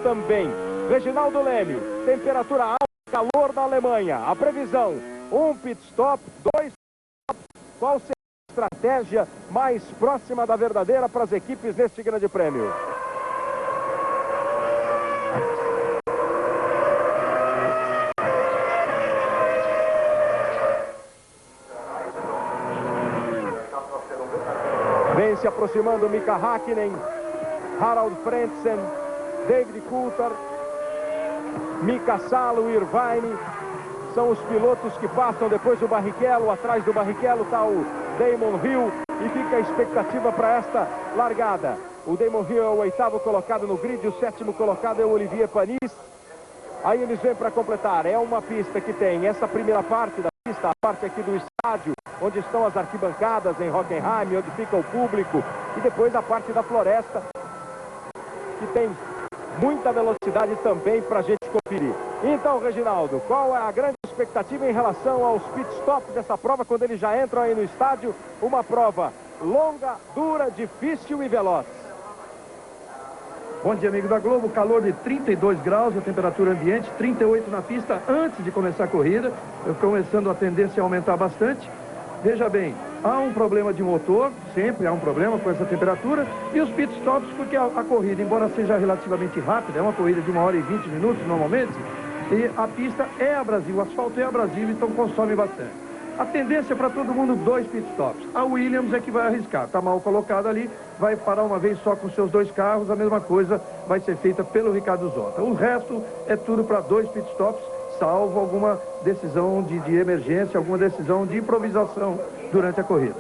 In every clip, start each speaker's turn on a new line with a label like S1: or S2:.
S1: Também. Reginaldo Leme, temperatura alta, calor na Alemanha. A previsão, um pit stop, 2 stops. Qual será a estratégia mais próxima da verdadeira para as equipes neste grande prêmio? Vem se aproximando Mika Häkkinen, Harald Frentzen, David Coulthard, Mika Salo e Irvine são os pilotos que passam depois do Barrichello. Atrás do Barrichello está o Damon Hill e fica a expectativa para esta largada. O Damon Hill é o 8º colocado no grid, o 7º colocado é o Olivier Panis. Aí eles vêm para completar. É uma pista que tem essa primeira parte da pista, a parte aqui do estádio, onde estão as arquibancadas em Hockenheim, onde fica o público, e depois a parte da floresta, que tem muita velocidade também para a gente conferir. Então, Reginaldo, qual é a grande expectativa em relação aos pit stops dessa prova, quando eles já entram aí no estádio? Uma prova longa, dura, difícil e veloz.
S2: Bom dia, amigo da Globo. Calor de 32 graus, a temperatura ambiente, 38 na pista antes de começar a corrida. Começando a tendência a aumentar bastante. Veja bem, há um problema de motor, sempre há um problema com essa temperatura, e os pit stops, porque a corrida, embora seja relativamente rápida, é uma corrida de 1 hora e 20 minutos normalmente, e a pista é abrasiva, o asfalto é abrasivo, então consome bastante. A tendência para todo mundo, 2 pit stops. A Williams é que vai arriscar, está mal colocada ali, vai parar uma vez só com seus 2 carros, a mesma coisa vai ser feita pelo Ricardo Zotta. O resto é tudo para 2 pit stops, salvo alguma decisão de emergência, alguma decisão de improvisação durante a corrida.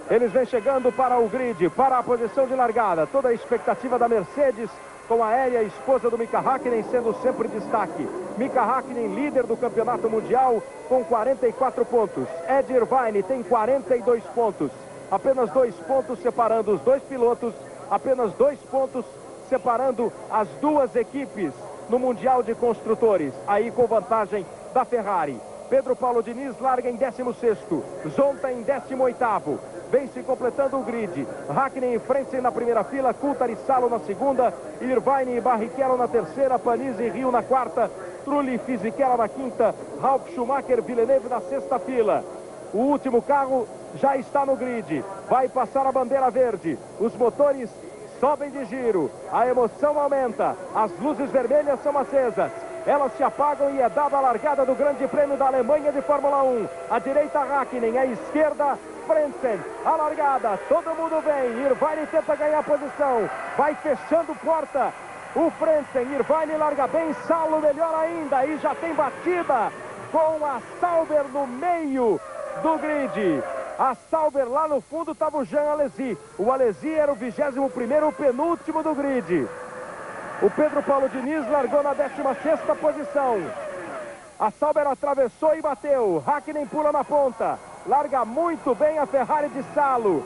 S1: Eles vêm chegando para o grid, para a posição de largada. Toda a expectativa da Mercedes, com a Aérea, esposa do Mika Häkkinen, sendo sempre destaque. Mika Häkkinen, líder do campeonato mundial, com 44 pontos. Ed Irvine tem 42 pontos. Apenas 2 pontos separando os 2 pilotos, apenas 2 pontos separando as 2 equipes no Mundial de Construtores, aí com vantagem da Ferrari. Pedro Paulo Diniz larga em 16º, Zonta em 18º, vem se completando o grid. Häkkinen e Frentzen na primeira fila, Coulthard e Salo na segunda, Irvine e Barrichello na terceira, Panis e Rio na quarta, Trulli e Fisichella na quinta, Ralf Schumacher, Villeneuve na sexta fila. O último carro já está no grid, vai passar a bandeira verde, os motores sobem de giro, a emoção aumenta, as luzes vermelhas são acesas, elas se apagam e é dada a largada do Grande Prêmio da Alemanha de Fórmula 1. À direita, Häkkinen, à esquerda, Frentzen. A largada, todo mundo vem, Irvine tenta ganhar a posição, vai fechando porta, o Frentzen, Irvine larga bem, Salo melhor ainda, e já tem batida com a Sauber no meio do grid. A Sauber lá no fundo estava o Jean Alesi. O Alesi era o 21º, o penúltimo do grid. O Pedro Paulo Diniz largou na 16ª posição. A Sauber atravessou e bateu. Häkkinen pula na ponta. Larga muito bem a Ferrari de Salo.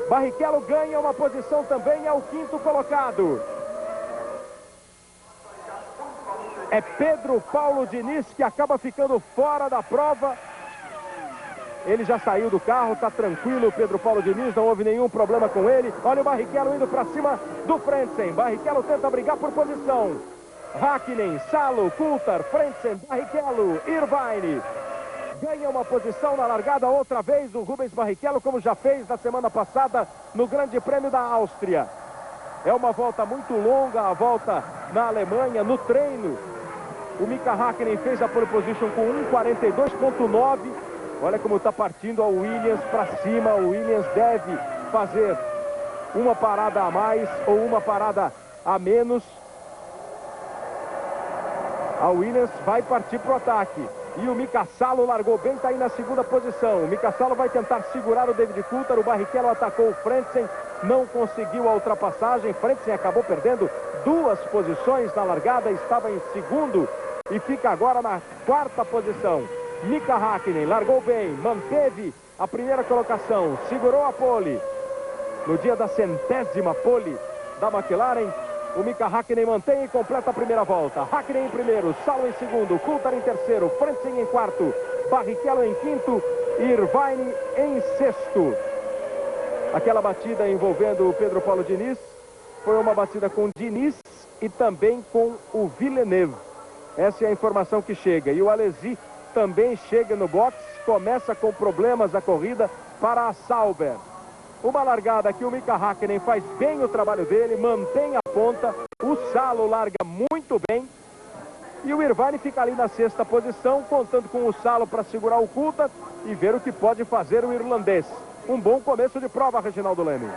S1: Barrichello ganha uma posição também, é o 5º colocado. É Pedro Paulo Diniz que acaba ficando fora da prova. Ele já saiu do carro, está tranquilo, o Pedro Paulo Diniz, não houve nenhum problema com ele. Olha o Barrichello indo para cima do Frentzen. Barrichello tenta brigar por posição. Häkkinen, Salo, Coulthard, Frentzen, Barrichello, Irvine. Ganha uma posição na largada outra vez o Rubens Barrichello, como já fez na semana passada no Grande Prêmio da Áustria. É uma volta muito longa, a volta na Alemanha, no treino. O Mika Häkkinen fez a pole position com 1:42.9. Olha como está partindo a Williams para cima. O Williams deve fazer uma parada a mais ou uma parada a menos. A Williams vai partir para o ataque. E o Mika Salo largou bem, está aí na segunda posição. O Mika Salo vai tentar segurar o David Coulthard. O Barrichello atacou o Frentzen, não conseguiu a ultrapassagem. Frentzen acabou perdendo 2 posições na largada, estava em segundo e fica agora na 4ª posição. Mika Häkkinen largou bem, manteve a primeira colocação, segurou a pole. No dia da 100ª pole da McLaren, o Mika Häkkinen mantém e completa a primeira volta. Häkkinen em primeiro, Salo em segundo, Coulthard em terceiro, Frentzen em quarto, Barrichello em quinto e Irvine em sexto. Aquela batida envolvendo o Pedro Paulo Diniz foi uma batida com Diniz e também com o Villeneuve. Essa é a informação que chega. E o Alesi também chega no box, começa com problemas a corrida para a Sauber. Uma largada que o Mika Häkkinen faz bem o trabalho dele, mantém a ponta, o Salo larga muito bem. E o Irvine fica ali na 6ª posição, contando com o Salo para segurar o Coulthard e ver o que pode fazer o irlandês. Um bom começo de prova, Reginaldo Leme.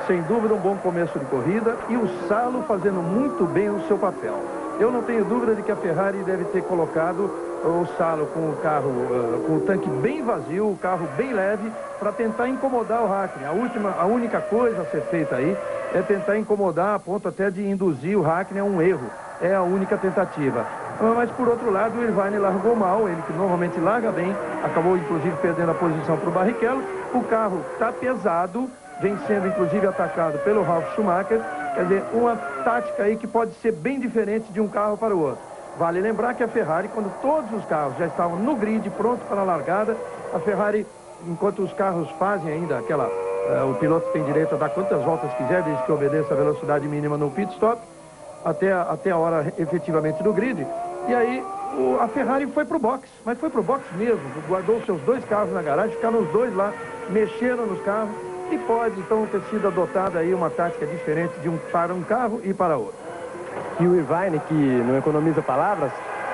S2: Sem dúvida, um bom começo de corrida e o Salo fazendo muito bem o seu papel. Eu não tenho dúvida de que a Ferrari deve ter colocado o Salo com o carro, com o tanque bem vazio, o carro bem leve, para tentar incomodar o Häkkinen. A única coisa a ser feita aí é tentar incomodar a ponto até de induzir o Häkkinen a um erro. É a única tentativa. Mas, por outro lado, o Irvine largou mal, ele que normalmente larga bem, acabou, inclusive, perdendo a posição para o Barrichello. O carro está pesado, vem sendo, inclusive, atacado pelo Ralf Schumacher. Quer dizer, uma tática aí que pode ser bem diferente de um carro para o outro. Vale lembrar que a Ferrari, quando todos os carros já estavam no grid, pronto para a largada, a Ferrari, enquanto os carros fazem ainda aquela... o piloto tem direito a dar quantas voltas quiser, desde que obedeça a velocidade mínima no pit stop, até a hora efetivamente do grid. E aí a Ferrari foi pro box, mas foi pro box mesmo, guardou seus 2 carros na garagem, ficaram os 2 lá, mexeram nos carros, e pode então ter sido adotada aí uma tática diferente para um carro e para outro.
S3: E o Irvine, que não economiza palavras,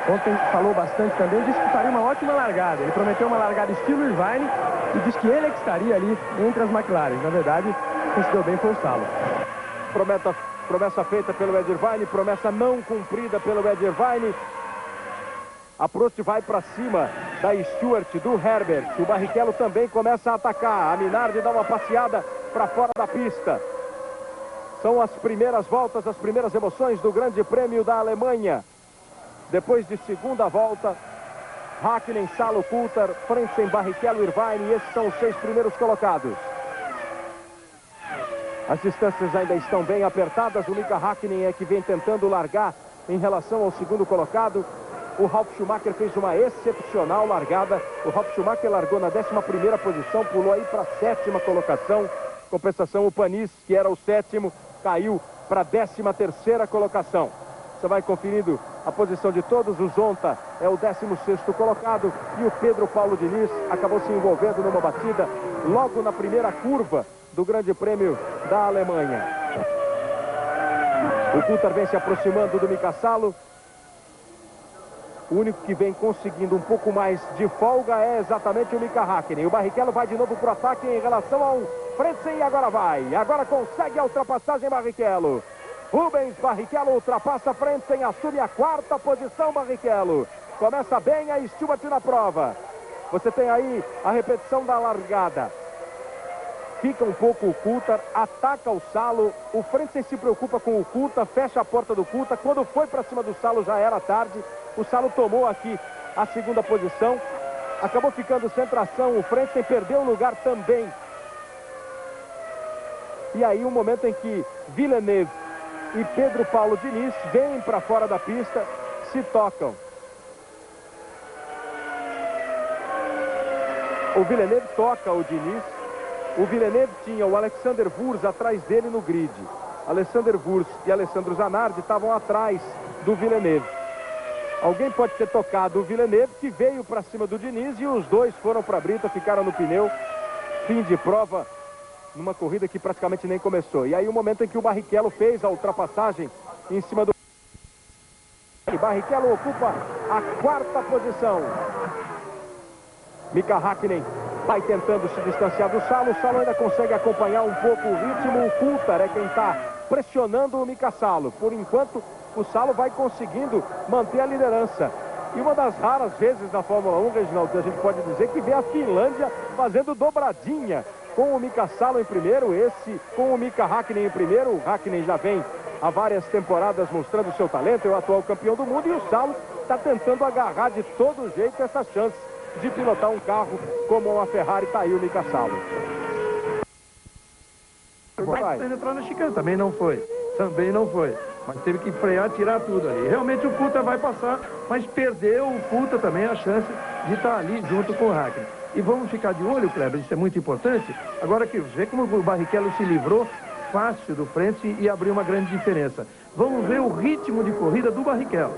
S3: ontem falou bastante também, disse que faria uma ótima largada. Ele prometeu uma largada estilo Irvine e disse que ele é que estaria ali entre as McLaren. Na verdade, quem se deu bem foi o Salo.
S1: Promessa feita pelo Ed Irvine, promessa não cumprida pelo Ed Irvine. A Prost vai para cima da Stewart, do Herbert. O Barrichello também começa a atacar. A Minardi dá uma passeada para fora da pista. São as primeiras voltas, as primeiras emoções do Grande Prêmio da Alemanha. Depois de segunda volta, Häkkinen, Salo, Coulthard, Frentzen, Barrichello, Irvine. E esses são os 6 primeiros colocados. As distâncias ainda estão bem apertadas. O Mika Häkkinen é que vem tentando largar em relação ao segundo colocado. O Ralf Schumacher fez uma excepcional largada. O Ralf Schumacher largou na 11ª posição, pulou aí para a 7ª colocação. Compensação, o Panis, que era o 7º, caiu para a 13ª colocação. Você vai conferindo a posição de todos. O Zonta é o 16º colocado e o Pedro Paulo Diniz acabou se envolvendo numa batida logo na primeira curva do Grande Prêmio da Alemanha. O Coulthard vem se aproximando do Mika Salo. O único que vem conseguindo um pouco mais de folga é exatamente o Mika Häkkinen. O Barrichello vai de novo para o ataque em relação ao Frentzen e agora vai. Agora consegue a ultrapassagem Barrichello. Rubens Barrichello ultrapassa Frentzen, assume a 4ª posição Barrichello. Começa bem a Stewart na prova. Você tem aí a repetição da largada. Fica um pouco o Coulthard, ataca o Salo. O Frentzen se preocupa com o Coulthard, fecha a porta do Coulthard. Quando foi para cima do Salo já era tarde. O Salo tomou aqui a 2ª posição. Acabou ficando sem tração. O Frentzen perdeu o lugar também. E aí um momento em que Villeneuve e Pedro Paulo Diniz vêm para fora da pista, se tocam. O Villeneuve toca o Diniz. O Villeneuve tinha o Alexander Wurz atrás dele no grid. Alexander Wurz e Alessandro Zanardi estavam atrás do Villeneuve. Alguém pode ter tocado o Villeneuve, que veio para cima do Diniz, e os dois foram para a brita, ficaram no pneu. Fim de prova, numa corrida que praticamente nem começou. E aí o momento em que o Barrichello fez a ultrapassagem em cima do... Barrichello ocupa a 4ª posição. Mika Häkkinen vai tentando se distanciar do Salo. O Salo ainda consegue acompanhar um pouco o ritmo. O Coulthard é quem está pressionando o Mika Salo. Por enquanto, o Salo vai conseguindo manter a liderança. E uma das raras vezes na Fórmula 1, Reginaldo, a gente pode dizer que vê a Finlândia fazendo dobradinha com o Mika Salo em primeiro, esse com o Mika Häkkinen em primeiro. O Häkkinen já vem há várias temporadas mostrando o seu talento, é o atual campeão do mundo, e o Salo está tentando agarrar de todo jeito essa chance de pilotar um carro como uma Ferrari. Tá aí o Mika Salo.
S2: Vai entrar na chicane, também não foi. Mas teve que frear, tirar tudo ali. Realmente o Coulthard vai passar, mas perdeu o Coulthard também a chance de estar ali junto com o Häkkinen. E vamos ficar de olho, Kleber, isso é muito importante. Agora que vê como o Barrichello se livrou fácil do Frentzen e abrir uma grande diferença. Vamos ver o ritmo de corrida do Barrichello.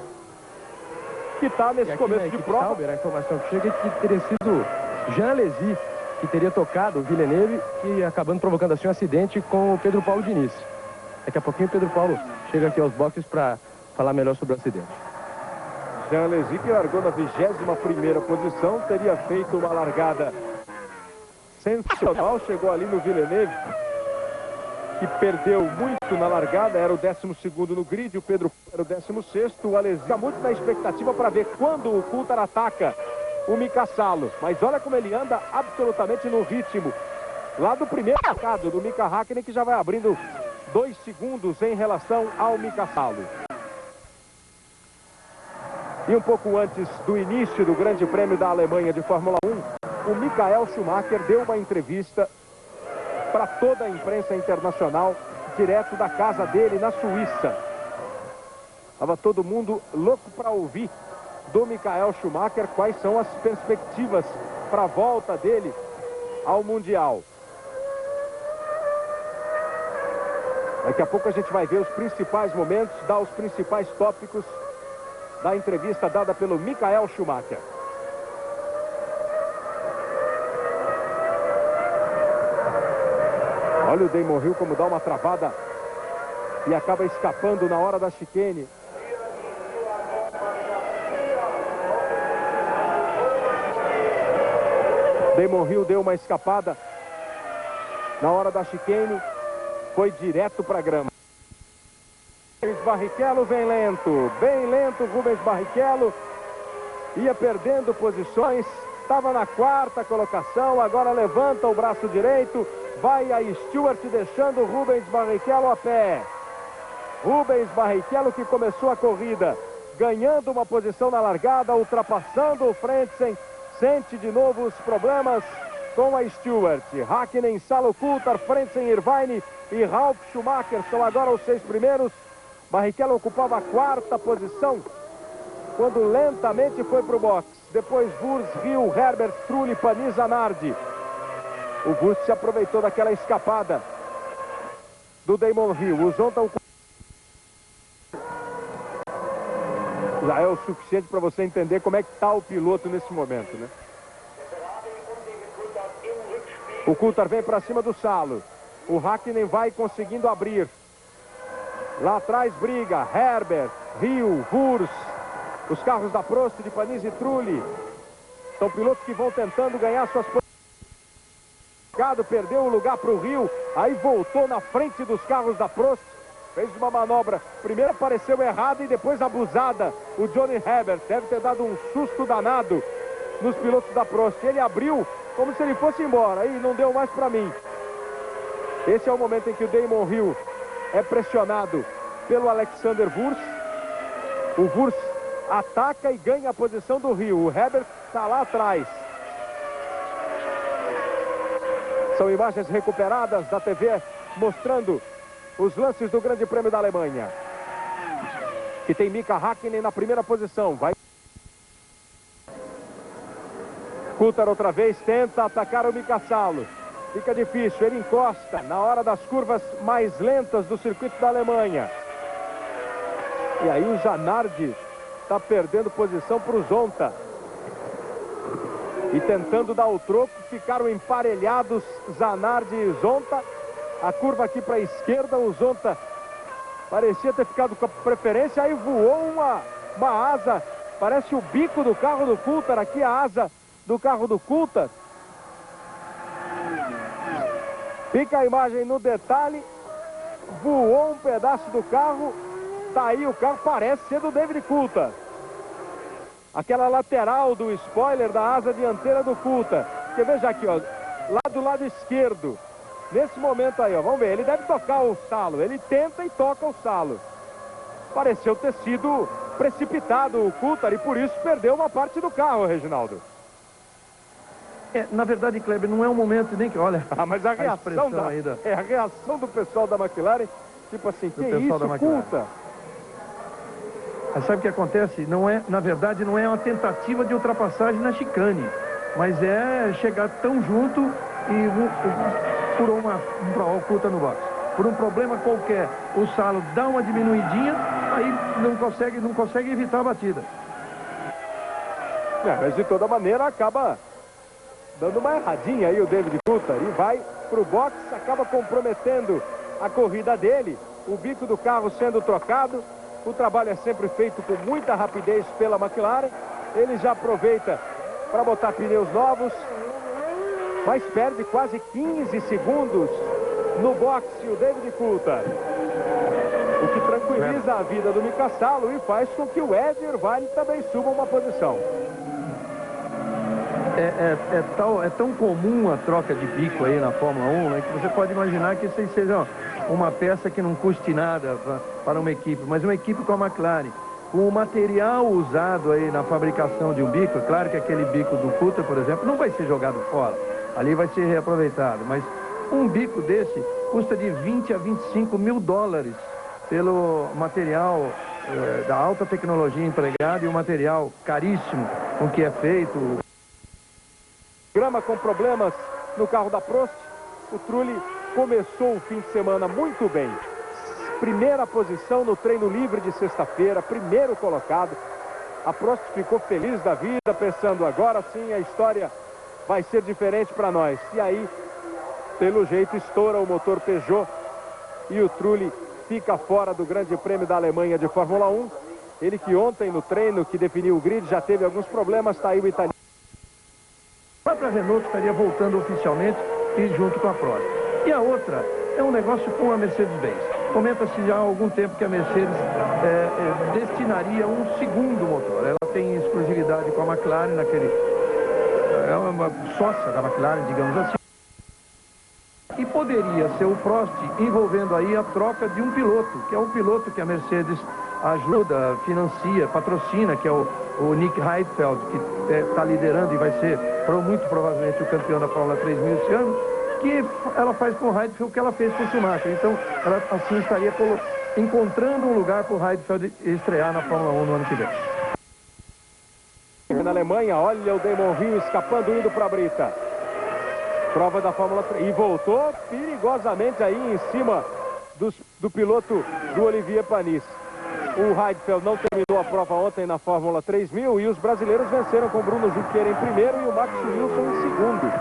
S1: Que está nesse começo de prova.
S3: Sauber, a informação que chega é que teria sido Jean Alesi que teria tocado o Villeneuve e acabando provocando assim um acidente com o Pedro Paulo Diniz. Daqui a pouquinho o Pedro Paulo chega aqui aos boxes para falar melhor sobre o acidente.
S1: Jean Alesi, que largou na 21ª posição, teria feito uma largada sensacional, chegou ali no Villeneuve, que perdeu muito na largada, era o 12º no grid, o Pedro era o 16º, o Alesi está muito na expectativa para ver quando o Coulthard ataca o Mika Salo, mas olha como ele anda absolutamente no ritmo, lá do primeiro atacado do Mika Häkkinen, que já vai abrindo 2 segundos em relação ao Mika Salo. E um pouco antes do início do Grande Prêmio da Alemanha de Fórmula 1, o Michael Schumacher deu uma entrevista para toda a imprensa internacional, direto da casa dele na Suíça. Estava todo mundo louco para ouvir do Michael Schumacher quais são as perspectivas para a volta dele ao Mundial. Daqui a pouco a gente vai ver os principais momentos, dar os principais tópicos da entrevista dada pelo Michael Schumacher. Olha o Damon Hill como dá uma travada e acaba escapando na hora da chicane. Damon Hill deu uma escapada na hora da chicane, foi direto para a grama. Rubens Barrichello vem lento, bem lento. Rubens Barrichello ia perdendo posições, estava na 4ª colocação, agora levanta o braço direito, vai a Stewart deixando o Rubens Barrichello a pé. Rubens Barrichello, que começou a corrida ganhando uma posição na largada, ultrapassando o Frentzen, sente de novo os problemas com a Stewart. Häkkinen, Salo, Coulthard, Frentzen, Irvine e Ralf Schumacher são agora os 6 primeiros. Barrichello ocupava a 4ª posição quando lentamente foi para o box. Depois Wurz, Hill, Herbert, Trulli, Panis, Zanardi. O Wurz se aproveitou daquela escapada do Damon Hill. O Zonta já é o suficiente para você entender como é que está o piloto nesse momento, né? O Coulthard vem para cima do Salo. O Häkkinen vai conseguindo abrir. Lá atrás briga Herbert, Hill, Wurz, os carros da Prost, de Panis e Trulli. São pilotos que vão tentando ganhar suas posições. Perdeu o lugar para o Hill, aí voltou na frente dos carros da Prost, fez uma manobra, primeiro apareceu errada e depois abusada. O Johnny Herbert deve ter dado um susto danado nos pilotos da Prost. Ele abriu como se ele fosse embora, e não deu mais para mim. Esse é o momento em que o Damon Hill é pressionado pelo Alexander Wurz. O Wurz ataca e ganha a posição do Hill. O Herbert está lá atrás. São imagens recuperadas da TV mostrando os lances do Grande Prêmio da Alemanha, que tem Mika Häkkinen na primeira posição. Vai Coulthard outra vez, tenta atacar o Mika Salo. Fica difícil, ele encosta na hora das curvas mais lentas do circuito da Alemanha. E aí o Zanardi está perdendo posição para o Zonta. E tentando dar o troco, ficaram emparelhados Zanardi e Zonta. A curva aqui para a esquerda, o Zonta parecia ter ficado com a preferência. Aí voou uma asa, parece o bico do carro do Coulthard. Aqui a asa do carro do Coulthard. Fica a imagem no detalhe. Voou um pedaço do carro. Tá aí o carro, parece ser do David Coulthard. Aquela lateral do spoiler da asa dianteira do Coulthard. Porque veja aqui, ó, lá do lado esquerdo. Nesse momento aí, ó, vamos ver, ele deve tocar o Salo. Ele tenta e toca o Salo. Pareceu ter sido precipitado o Coulthard e por isso perdeu uma parte do carro, Reginaldo.
S2: Na verdade, Kleber, não é um momento nem que, olha...
S1: mas a reação a reação do pessoal da McLaren, tipo assim, que é isso, Coulthard?
S2: Mas sabe o que acontece? Não é, na verdade, não é uma tentativa de ultrapassagem na chicane, mas é chegar tão junto e furou o Coulthard no box. por um problema qualquer, o Salo dá uma diminuidinha, aí não consegue evitar a batida.
S1: Mas de toda maneira acaba dando uma erradinha aí o David Coulthard e vai para o box, acaba comprometendo a corrida dele, o bico do carro sendo trocado. O trabalho é sempre feito com muita rapidez pela McLaren. Ele já aproveita para botar pneus novos, mas perde quase 15 segundos no boxe o David Coulthard, o que tranquiliza a vida do Mika Salo e faz com que o Ed Irvine também suba uma posição.
S2: É tão comum a troca de bico aí na Fórmula 1, né, que você pode imaginar que isso seja uma peça que não custe nada para uma equipe, mas uma equipe como a McLaren, com o material usado aí na fabricação de um bico, é claro que aquele bico do Coulthard, por exemplo, não vai ser jogado fora, ali vai ser reaproveitado, mas um bico desse custa de 20 a 25 mil dólares pelo material da alta tecnologia empregado e o material caríssimo com que é feito.
S1: Grama com problemas no carro da Prost. O Trulli começou o fim de semana muito bem. Primeira posição no treino livre de sexta-feira, primeiro colocado. A Prost ficou feliz da vida, pensando agora sim a história vai ser diferente para nós. E aí, pelo jeito, estoura o motor Peugeot e o Trulli fica fora do Grande Prêmio da Alemanha de Fórmula 1. Ele que ontem no treino que definiu o grid já teve alguns problemas, está aí o italiano.
S2: A própria Renault estaria voltando oficialmente e junto com a Prost. E a outra é um negócio com a Mercedes-Benz. Comenta-se já há algum tempo que a Mercedes destinaria um segundo motor. Ela tem exclusividade com a McLaren naquele... É uma sócia da McLaren, digamos assim. E poderia ser o Prost envolvendo aí a troca de um piloto, que é o piloto que a Mercedes ajuda, financia, patrocina, que é o Nick Heidfeld, que está liderando e vai ser muito provavelmente o campeão da Fórmula 3000 esse ano, que ela faz com o Heidfeld o que ela fez com o Schumacher. Então, ela assim estaria encontrando um lugar para o Heidfeld estrear na Fórmula 1 no ano que vem.
S1: Na Alemanha, olha o Damon Hill escapando, indo para a brita. Prova da Fórmula 3. E voltou perigosamente aí em cima do piloto do Olivier Panis. O Heidfeld não terminou a prova ontem na Fórmula 3000 e os brasileiros venceram com Bruno Junqueira em primeiro e o Max Wilson em segundo.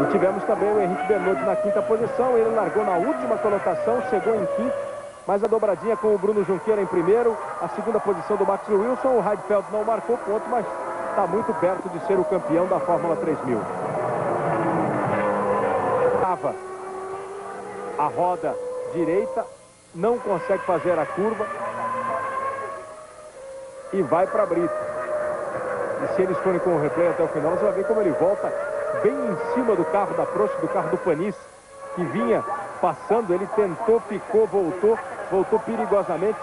S1: E tivemos também o Henrique Bernot na quinta posição. Ele largou na última colocação, chegou em quinto, mas a dobradinha com o Bruno Junqueira em primeiro. A segunda posição do Max Wilson. O Heidfeld não marcou ponto, mas está muito perto de ser o campeão da Fórmula 3000. Tava a roda direita, não consegue fazer a curva e vai para a brita. E se eles forem com o replay até o final, você vai ver como ele volta bem em cima do carro da Prost, do carro do Panis, que vinha passando. Ele tentou, ficou, voltou perigosamente.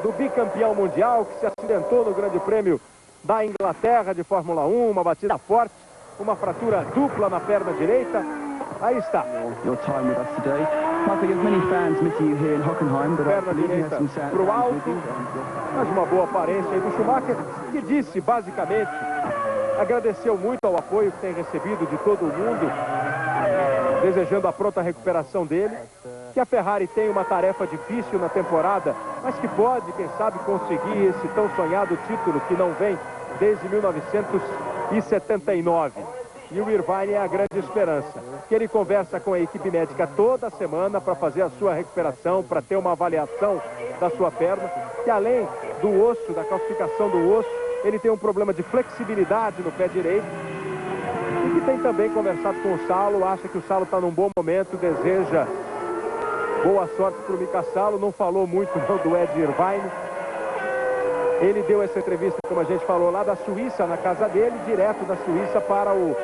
S1: Do bicampeão mundial que se acidentou no Grande Prêmio da Inglaterra de Fórmula 1, uma batida forte, uma fratura dupla na perna direita. Aí está. Perna direita para o alto, mas uma boa aparência aí do Schumacher, que disse basicamente, agradeceu muito ao apoio que tem recebido de todo mundo, desejando a pronta recuperação dele, que a Ferrari tem uma tarefa difícil na temporada, mas que pode, quem sabe, conseguir esse tão sonhado título que não vem desde 1979. E o Irvine é a grande esperança, que ele conversa com a equipe médica toda semana para fazer a sua recuperação, para ter uma avaliação da sua perna, que além do osso, da calcificação do osso, ele tem um problema de flexibilidade no pé direito, e que tem também conversado com o Salo, acha que o Salo está num bom momento, deseja boa sorte para o Mika Salo. Não falou muito não do Ed Irvine. Ele deu essa entrevista, como a gente falou, lá da Suíça, na casa dele, direto da Suíça para o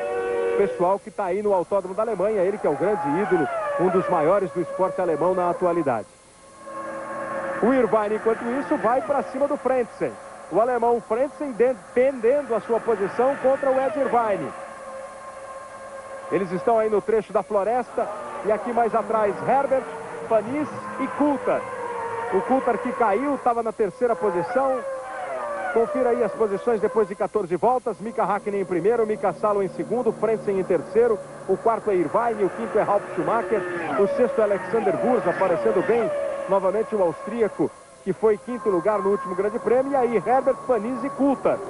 S1: pessoal que está aí no Autódromo da Alemanha. Ele que é o grande ídolo, um dos maiores do esporte alemão na atualidade. O Irvine, enquanto isso, vai para cima do Frentzen. O alemão Frentzen defendendo a sua posição contra o Ed Irvine. Eles estão aí no trecho da floresta. E aqui mais atrás, Herbert, Panis e Coulthard. O Coulthard que caiu, estava na terceira posição. Confira aí as posições depois de 14 voltas. Mika Hakkinen em primeiro, Mika Salo em segundo, Frentzen em terceiro, o quarto é Irvine, o quinto é Ralf Schumacher, o sexto é Alexander Wurz, aparecendo bem, novamente o austríaco, que foi quinto lugar no último grande prêmio, e aí Herbert, Panis e Coulthard.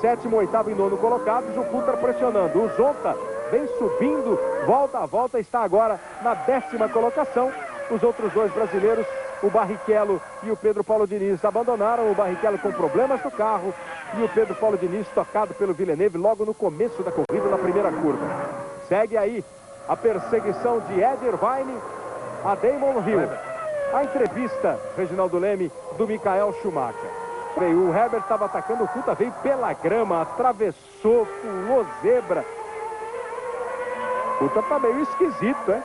S1: Sétimo, oitavo e nono colocados, o Coulthard pressionando. O Zonta vem subindo, volta a volta, está agora na 10ª colocação. Os outros dois brasileiros, o Barrichello e o Pedro Paulo Diniz, abandonaram. O Barrichello com problemas no carro e o Pedro Paulo Diniz tocado pelo Villeneuve logo no começo da corrida, na primeira curva. Segue aí a perseguição de Ed Irvine a Damon Hill. A entrevista, Reginaldo Leme, do Michael Schumacher. O Herbert estava atacando, o Coulthard veio pela grama, atravessou, pulou zebra. O Coulthard tá meio esquisito, hein?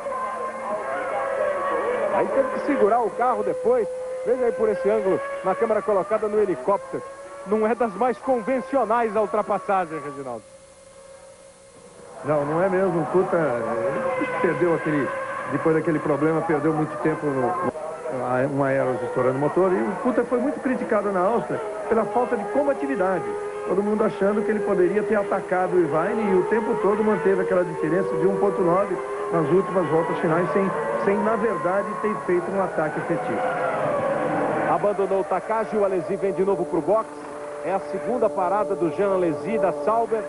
S1: Aí teve que segurar o carro depois. Veja aí por esse ângulo, na câmera colocada no helicóptero. Não é das mais convencionais a ultrapassagem, Reginaldo.
S2: Não é mesmo. O Coulthard perdeu depois daquele problema, perdeu muito tempo um aeros estourando o motor. E o Coulthard foi muito criticado na Áustria pela falta de combatividade. Todo mundo achando que ele poderia ter atacado o Irvine e o tempo todo manteve aquela diferença de 1.9 nas últimas voltas finais, sem na verdade ter feito um ataque efetivo.
S1: Abandonou o Takagi, o Alesi vem de novo para o box. É a segunda parada do Jean Alesi, da Sauber.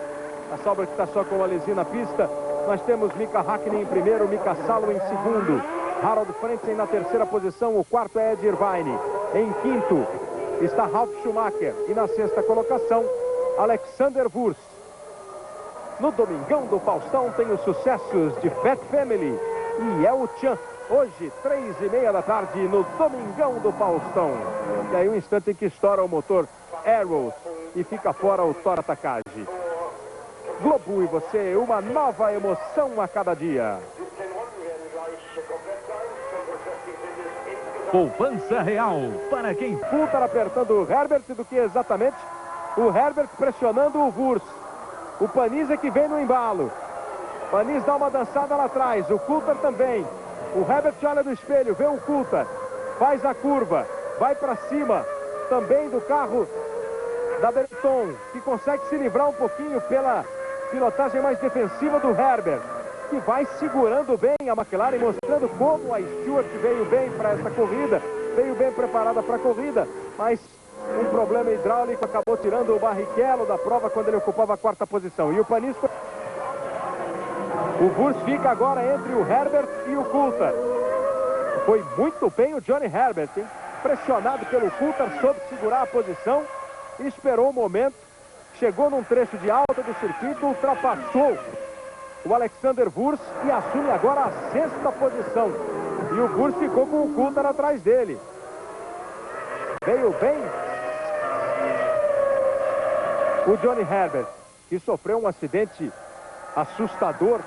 S1: A Sauber que está só com o Alesi na pista. Nós temos Mika Hakkinen em primeiro, Mika Salo em segundo, Harald Frentzen na terceira posição, o quarto é Ed Irvine. Em quinto está Ralf Schumacher e na sexta colocação, Alexander Wurz. No Domingão do Faustão tem os sucessos de Fat Family e El Chan. Hoje, 3h30 da tarde, no Domingão do Faustão. E aí um instante em que estoura o motor Arrows e fica fora o Tora Takagi. Globo e você, uma nova emoção a cada dia.
S4: Poupança real para quem...
S1: Coulthard apertando o Herbert, do que exatamente? O Herbert pressionando o Wurz. O Panis é que vem no embalo. Panis dá uma dançada lá atrás, o Coulthard também. O Herbert olha no espelho, vê o Coulthard, faz a curva, vai para cima também do carro da Benetton, que consegue se livrar um pouquinho pela pilotagem mais defensiva do Herbert, que vai segurando bem a McLaren, mostrando como a Stewart veio bem para essa corrida, veio bem preparada para a corrida, mas um problema hidráulico acabou tirando o Barrichello da prova quando ele ocupava a 4ª posição. E o Panis... O Wurz fica agora entre o Herbert e o Coulthard. Foi muito bem o Johnny Herbert, hein? Pressionado pelo Coulthard, soube segurar a posição, esperou o momento, chegou num trecho de alta do circuito, ultrapassou o Alexander Wurz e assume agora a 6ª posição. E o Wurz ficou com o Coulthard atrás dele. Veio bem o Johnny Herbert, que sofreu um acidente assustador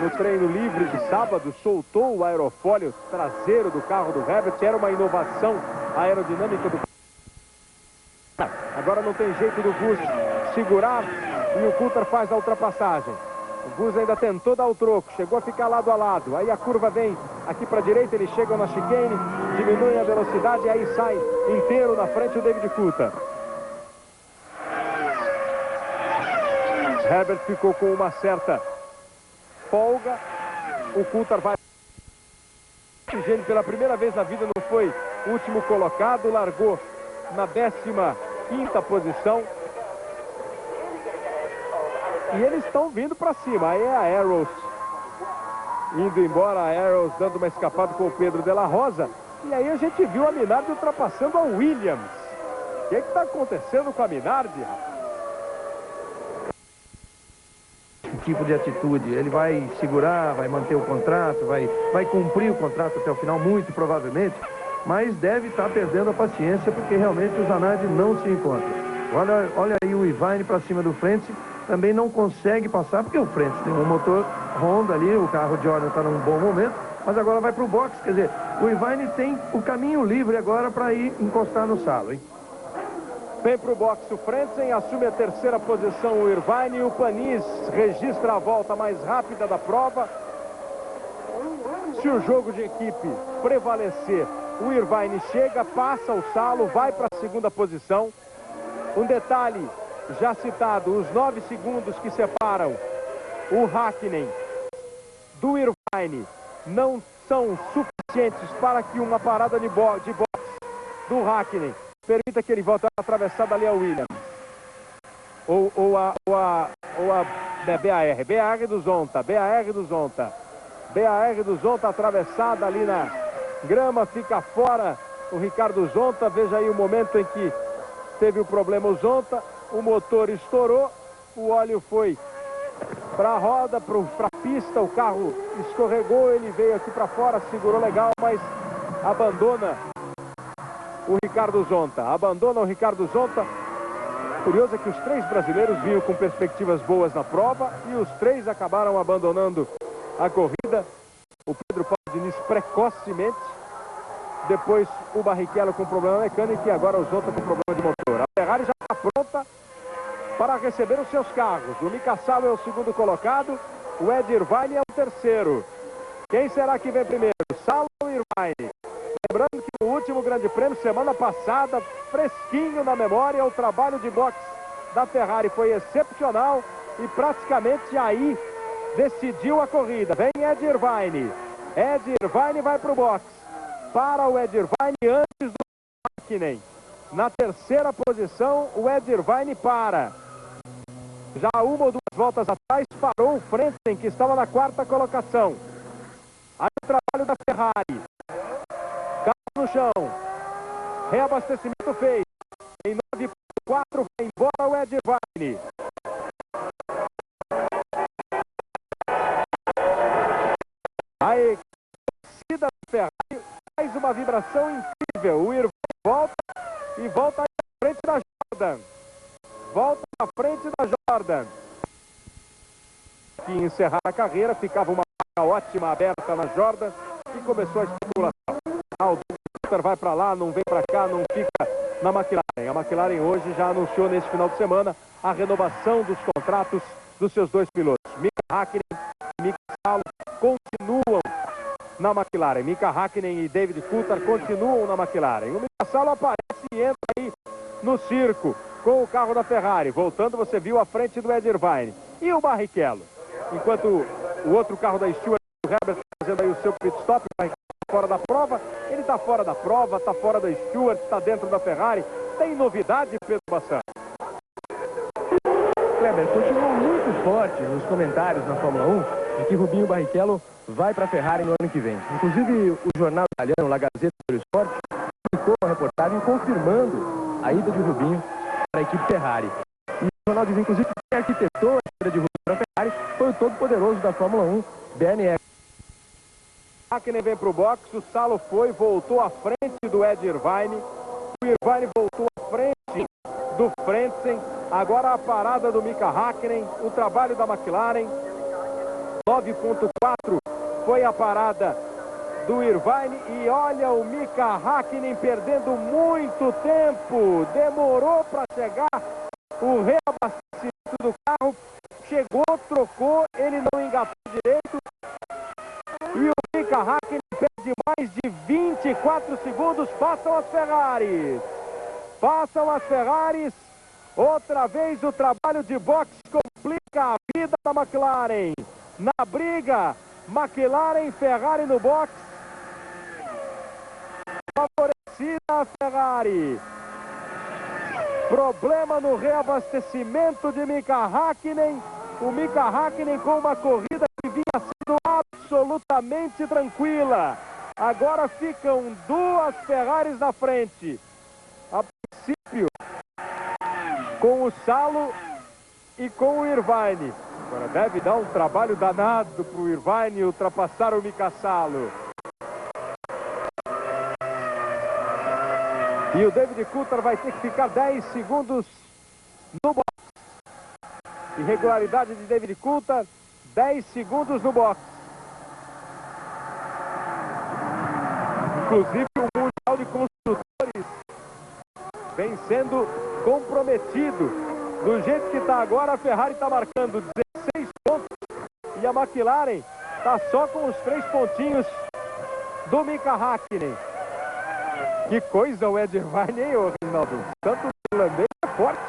S1: no treino livre de sábado, soltou o aerofólio traseiro do carro do Herbert, era uma inovação aerodinâmica do... Agora não tem jeito do Wurz segurar e o Coulthard faz a ultrapassagem. O Wurz ainda tentou dar o troco, chegou a ficar lado a lado, aí a curva vem aqui para a direita, eles chegam na chicane, diminuem a velocidade e aí sai inteiro na frente o David Coulthard. Herbert ficou com uma certa folga, o Coulthard vai... Pela primeira vez na vida não foi o último colocado, largou na 15ª posição. E eles estão vindo para cima, aí é a Arrows indo embora, a Arrows dando uma escapada com o Pedro de la Rosa. E aí a gente viu a Minardi ultrapassando a Williams. O que está acontecendo com a Minardi?
S2: Tipo de atitude, ele vai segurar, vai manter o contrato, vai cumprir o contrato até o final, muito provavelmente, mas deve estar perdendo a paciência porque realmente o Zanardi não se encontra. Olha aí o Irvine para cima do Frentzen, também não consegue passar porque o Frentzen tem um motor Honda ali, o carro de Jordan está num bom momento, mas agora vai para o box, quer dizer, o Irvine tem o caminho livre agora para ir encostar no Salo, hein?
S1: Vem para o box o Frentzen, assume a 3ª posição o Irvine e o Panis registra a volta mais rápida da prova. Se o jogo de equipe prevalecer, o Irvine chega, passa o Salo, vai para a 2ª posição. Um detalhe já citado, os 9 segundos que separam o Häkkinen do Irvine não são suficientes para que uma parada de boxe do Häkkinen permita que ele volte a atravessada ali a Williams. Ou a BAR do Zonta, BAR do Zonta atravessada ali na grama, fica fora o Ricardo Zonta. Veja aí o momento em que teve o problema o Zonta, o motor estourou, o óleo foi para a roda, para a pista, o carro escorregou, ele veio aqui para fora, segurou legal, mas abandona o Ricardo Zonta. Curioso é que os 3 brasileiros vinham com perspectivas boas na prova e os 3 acabaram abandonando a corrida. O Pedro Paulo Diniz precocemente, depois o Barrichello com problema mecânico e agora o Zonta com problema de motor. A Ferrari já está pronta para receber os seus carros. O Mika Salo é o segundo colocado, o Ed Irvine é o terceiro. Quem será que vem primeiro? Salo ou Irvine? Lembrando que no último grande prêmio, semana passada, fresquinho na memória, o trabalho de boxe da Ferrari foi excepcional e praticamente aí decidiu a corrida. Vem Ed Irvine. Ed Irvine vai para o boxe. Para o Ed Irvine antes do Häkkinen. Na terceira posição, o Ed Irvine para. Já uma ou 2 voltas atrás, parou o Frentzen, que estava na 4ª colocação. Aí o trabalho da Ferrari. Carro no chão. Reabastecimento feito. Em 9.4 vai embora o Ed Irvine. Aí, a torcida da Ferrari faz uma vibração incrível. O Irvine volta e volta aí na frente da Jordan. Volta na frente da Jordan. Que encerrar a carreira, ficava uma marca ótima aberta na Jordan e começou a especulação. O Douglas vai para lá, não vem para cá, não fica na McLaren. A McLaren hoje já anunciou nesse final de semana a renovação dos contratos dos seus 2 pilotos. Mika Häkkinen e Mika Salo continuam na McLaren. Mika Häkkinen e David Coulthard continuam na McLaren. O Mika Salo aparece e entra aí no circo com o carro da Ferrari. Voltando, você viu a frente do Ed Irvine. E o Barrichello? Enquanto o outro carro da Stewart, o Herbert, fazendo aí o seu pit stop, o Barrichello fora da prova. Ele está fora da prova, está fora da Stewart, está dentro da Ferrari. Tem novidade, Pedro Bassan?
S3: Kleber, continuam muito forte nos comentários na Fórmula 1 de que Rubinho Barrichello vai para a Ferrari no ano que vem. Inclusive, o jornal italiano La Gazzetta dello Sport publicou uma reportagem confirmando a ida de Rubinho para a equipe Ferrari. E o jornal diz, inclusive, que quem arquitetou a ida de Rubinho para a Ferrari foi o todo-poderoso da Fórmula 1, BNF.
S1: Häkkinen vem para o boxe, o Salo foi, voltou à frente do Ed Irvine. O Irvine voltou à frente do Frentzen. Agora a parada do Mika Häkkinen, o trabalho da McLaren. 9.4 foi a parada do Irvine. E olha o Mika Häkkinen perdendo muito tempo. Demorou para chegar o reabastecimento do carro. Chegou, trocou, ele não engatou direito. E o Mika Häkkinen perde mais de 24 segundos. Passam as Ferraris. Passam as Ferraris. Outra vez o trabalho de boxe complica a vida da McLaren. Na briga, McLaren e Ferrari no boxe. Favorecida a Ferrari. Problema no reabastecimento de Mika Häkkinen. O Mika Häkkinen com uma corrida que vinha sendo absolutamente tranquila. Agora ficam 2 Ferraris na frente. A princípio, com o Salo e com o Irvine. Agora deve dar um trabalho danado para o Irvine ultrapassar o Mika Salo. E o David Coulthard vai ter que ficar 10 segundos no box. Irregularidade de David Coulthard, 10 segundos no box. Inclusive o Mundial de Construtores vem sendo comprometido. Do jeito que está agora, a Ferrari está marcando 16 pontos e a McLaren está só com os 3 pontinhos do Mika Häkkinen. Que coisa o Ed Irvine, hein, Reginaldo? Tanto o irlandês é forte.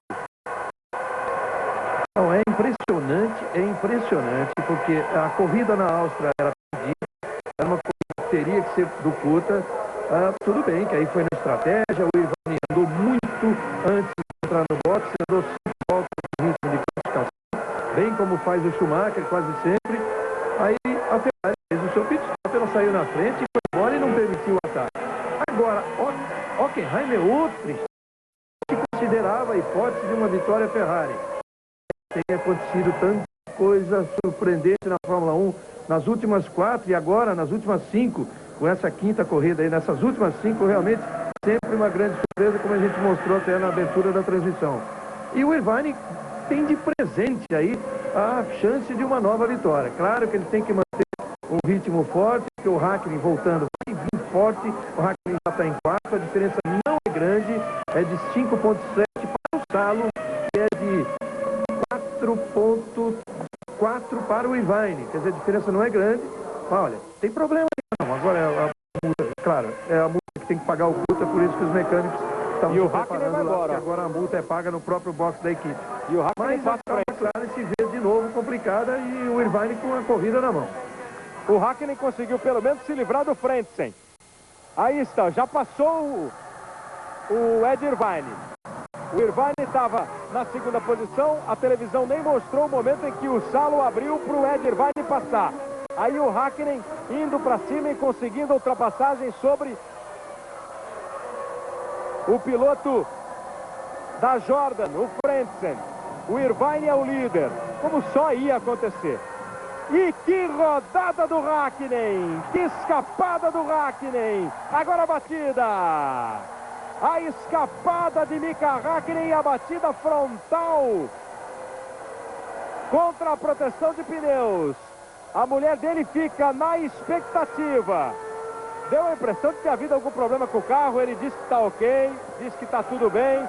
S2: Não, é impressionante, porque a corrida na Áustria era perdida, era uma corrida que teria que ser do Kuta. Tudo bem, que aí foi na estratégia, o Irvine andou muito antes de entrar no boxe, andou 5 voltas no ritmo de classificação, bem como faz o Schumacher quase sempre. Aí a Ferrari fez o seu pit stop, ela saiu na frente, foi embora e não permitiu o ataque. Agora, Hockenheim é outro que considerava a hipótese de uma vitória Ferrari. Tem acontecido tanta coisa surpreendente na Fórmula 1 nas últimas 4 e agora nas últimas 5, com essa quinta corrida aí, nessas últimas 5, realmente sempre uma grande surpresa, como a gente mostrou até na abertura da transmissão. E o Irvine tem de presente aí a chance de uma nova vitória. Claro que ele tem que manter um ritmo forte, porque o Hakkinen voltando vai vir forte, o Hakkinen já está em 4, a diferença não é grande, é de 5,7 para o Salo, que é de 4,4 para o Irvine, quer dizer, a diferença não é grande. Olha, tem problema não, agora é a multa, claro, é a multa que tem que pagar o Kuta, por isso que os mecânicos estão se preparando lá, porque agora a multa é paga no próprio box da equipe.
S1: E o Hakkinen
S2: mas a McLaren se vê de novo complicada e o Irvine com a corrida na mão.
S1: O Hakkinen conseguiu pelo menos se livrar do Frentzen. Aí está, já passou o Ed Irvine. O Irvine estava na segunda posição, a televisão nem mostrou o momento em que o Salo abriu para o Ed Irvine passar. Aí o Hakkinen indo para cima e conseguindo ultrapassagem sobre o piloto da Jordan, o Frentzen. O Irvine é o líder, como só ia acontecer. E que rodada do Hakkinen, que escapada do Hakkinen. Agora a batida. A escapada de Mika Hakkinen e a batida frontal contra a proteção de pneus. A mulher dele fica na expectativa. Deu a impressão de que havia algum problema com o carro. Ele disse que está ok, disse que está tudo bem,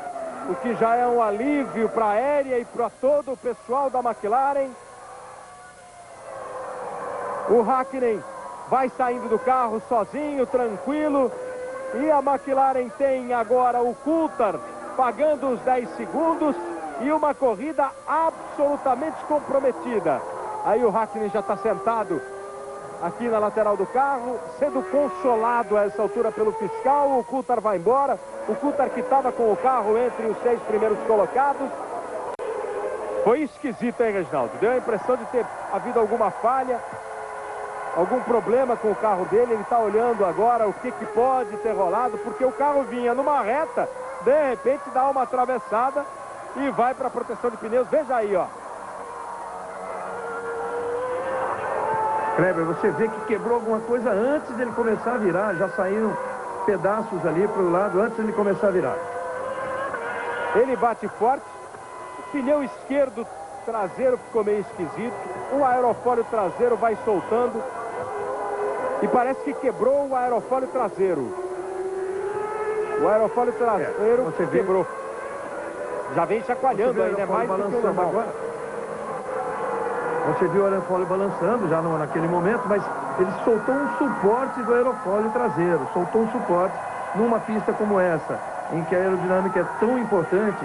S1: o que já é um alívio para a aérea e para todo o pessoal da McLaren. O Hakkinen vai saindo do carro sozinho, tranquilo. E a McLaren tem agora o Coulthard pagando os 10 segundos e uma corrida absolutamente comprometida. Aí o Hakkinen já está sentado aqui na lateral do carro, sendo consolado a essa altura pelo fiscal. O Coulthard vai embora. O Coulthard que estava com o carro entre os 6 primeiros colocados. Foi esquisito, hein, Reginaldo? Deu a impressão de ter havido alguma falha, algum problema com o carro dele. Ele está olhando agora o que pode ter rolado, porque o carro vinha numa reta, de repente dá uma atravessada e vai para a proteção de pneus. Veja aí, ó.
S2: Kleber, você vê que quebrou alguma coisa antes dele começar a virar. Já saíram pedaços ali para o lado antes dele começar a virar.
S1: Ele bate forte. O pneu esquerdo traseiro ficou meio esquisito. O aerofólio traseiro vai soltando. E parece que quebrou o aerofólio traseiro. O aerofólio traseiro
S2: você
S1: quebrou. Já vem chacoalhando aí, né? Mais do que o normal.
S2: Agora. Você viu o aerofólio balançando já naquele momento, mas ele soltou um suporte do aerofólio traseiro. Soltou um suporte numa pista como essa, em que a aerodinâmica é tão importante.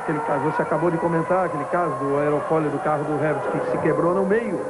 S2: Aquele caso, você acabou de comentar, aquele caso do aerofólio do carro do Herbert que se quebrou no meio.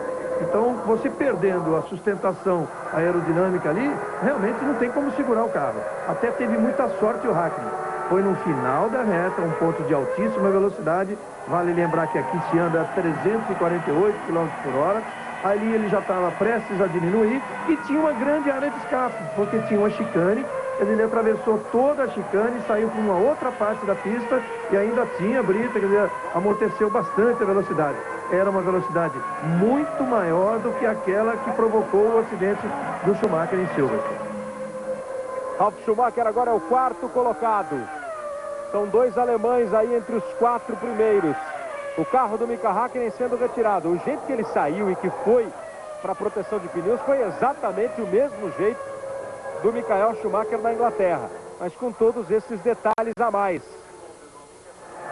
S2: Então, você perdendo a sustentação aerodinâmica ali, realmente não tem como segurar o carro. Até teve muita sorte o Hakkinen. Foi no final da reta, um ponto de altíssima velocidade. Vale lembrar que aqui se anda a 348 km por hora. Ali ele já estava prestes a diminuir e tinha uma grande área de escape, porque tinha uma chicane. Ele atravessou toda a chicane, saiu para uma outra parte da pista e ainda tinha brita, quer dizer, amorteceu bastante a velocidade. Era uma velocidade muito maior do que aquela que provocou o acidente do Schumacher em Silverstone.
S1: Ralf Schumacher agora é o 4º colocado. São 2 alemães aí entre os 4 primeiros. O carro do Mika Hakkinen sendo retirado. O jeito que ele saiu e que foi para a proteção de pneus foi exatamente o mesmo jeito do Michael Schumacher na Inglaterra, mas com todos esses detalhes a mais.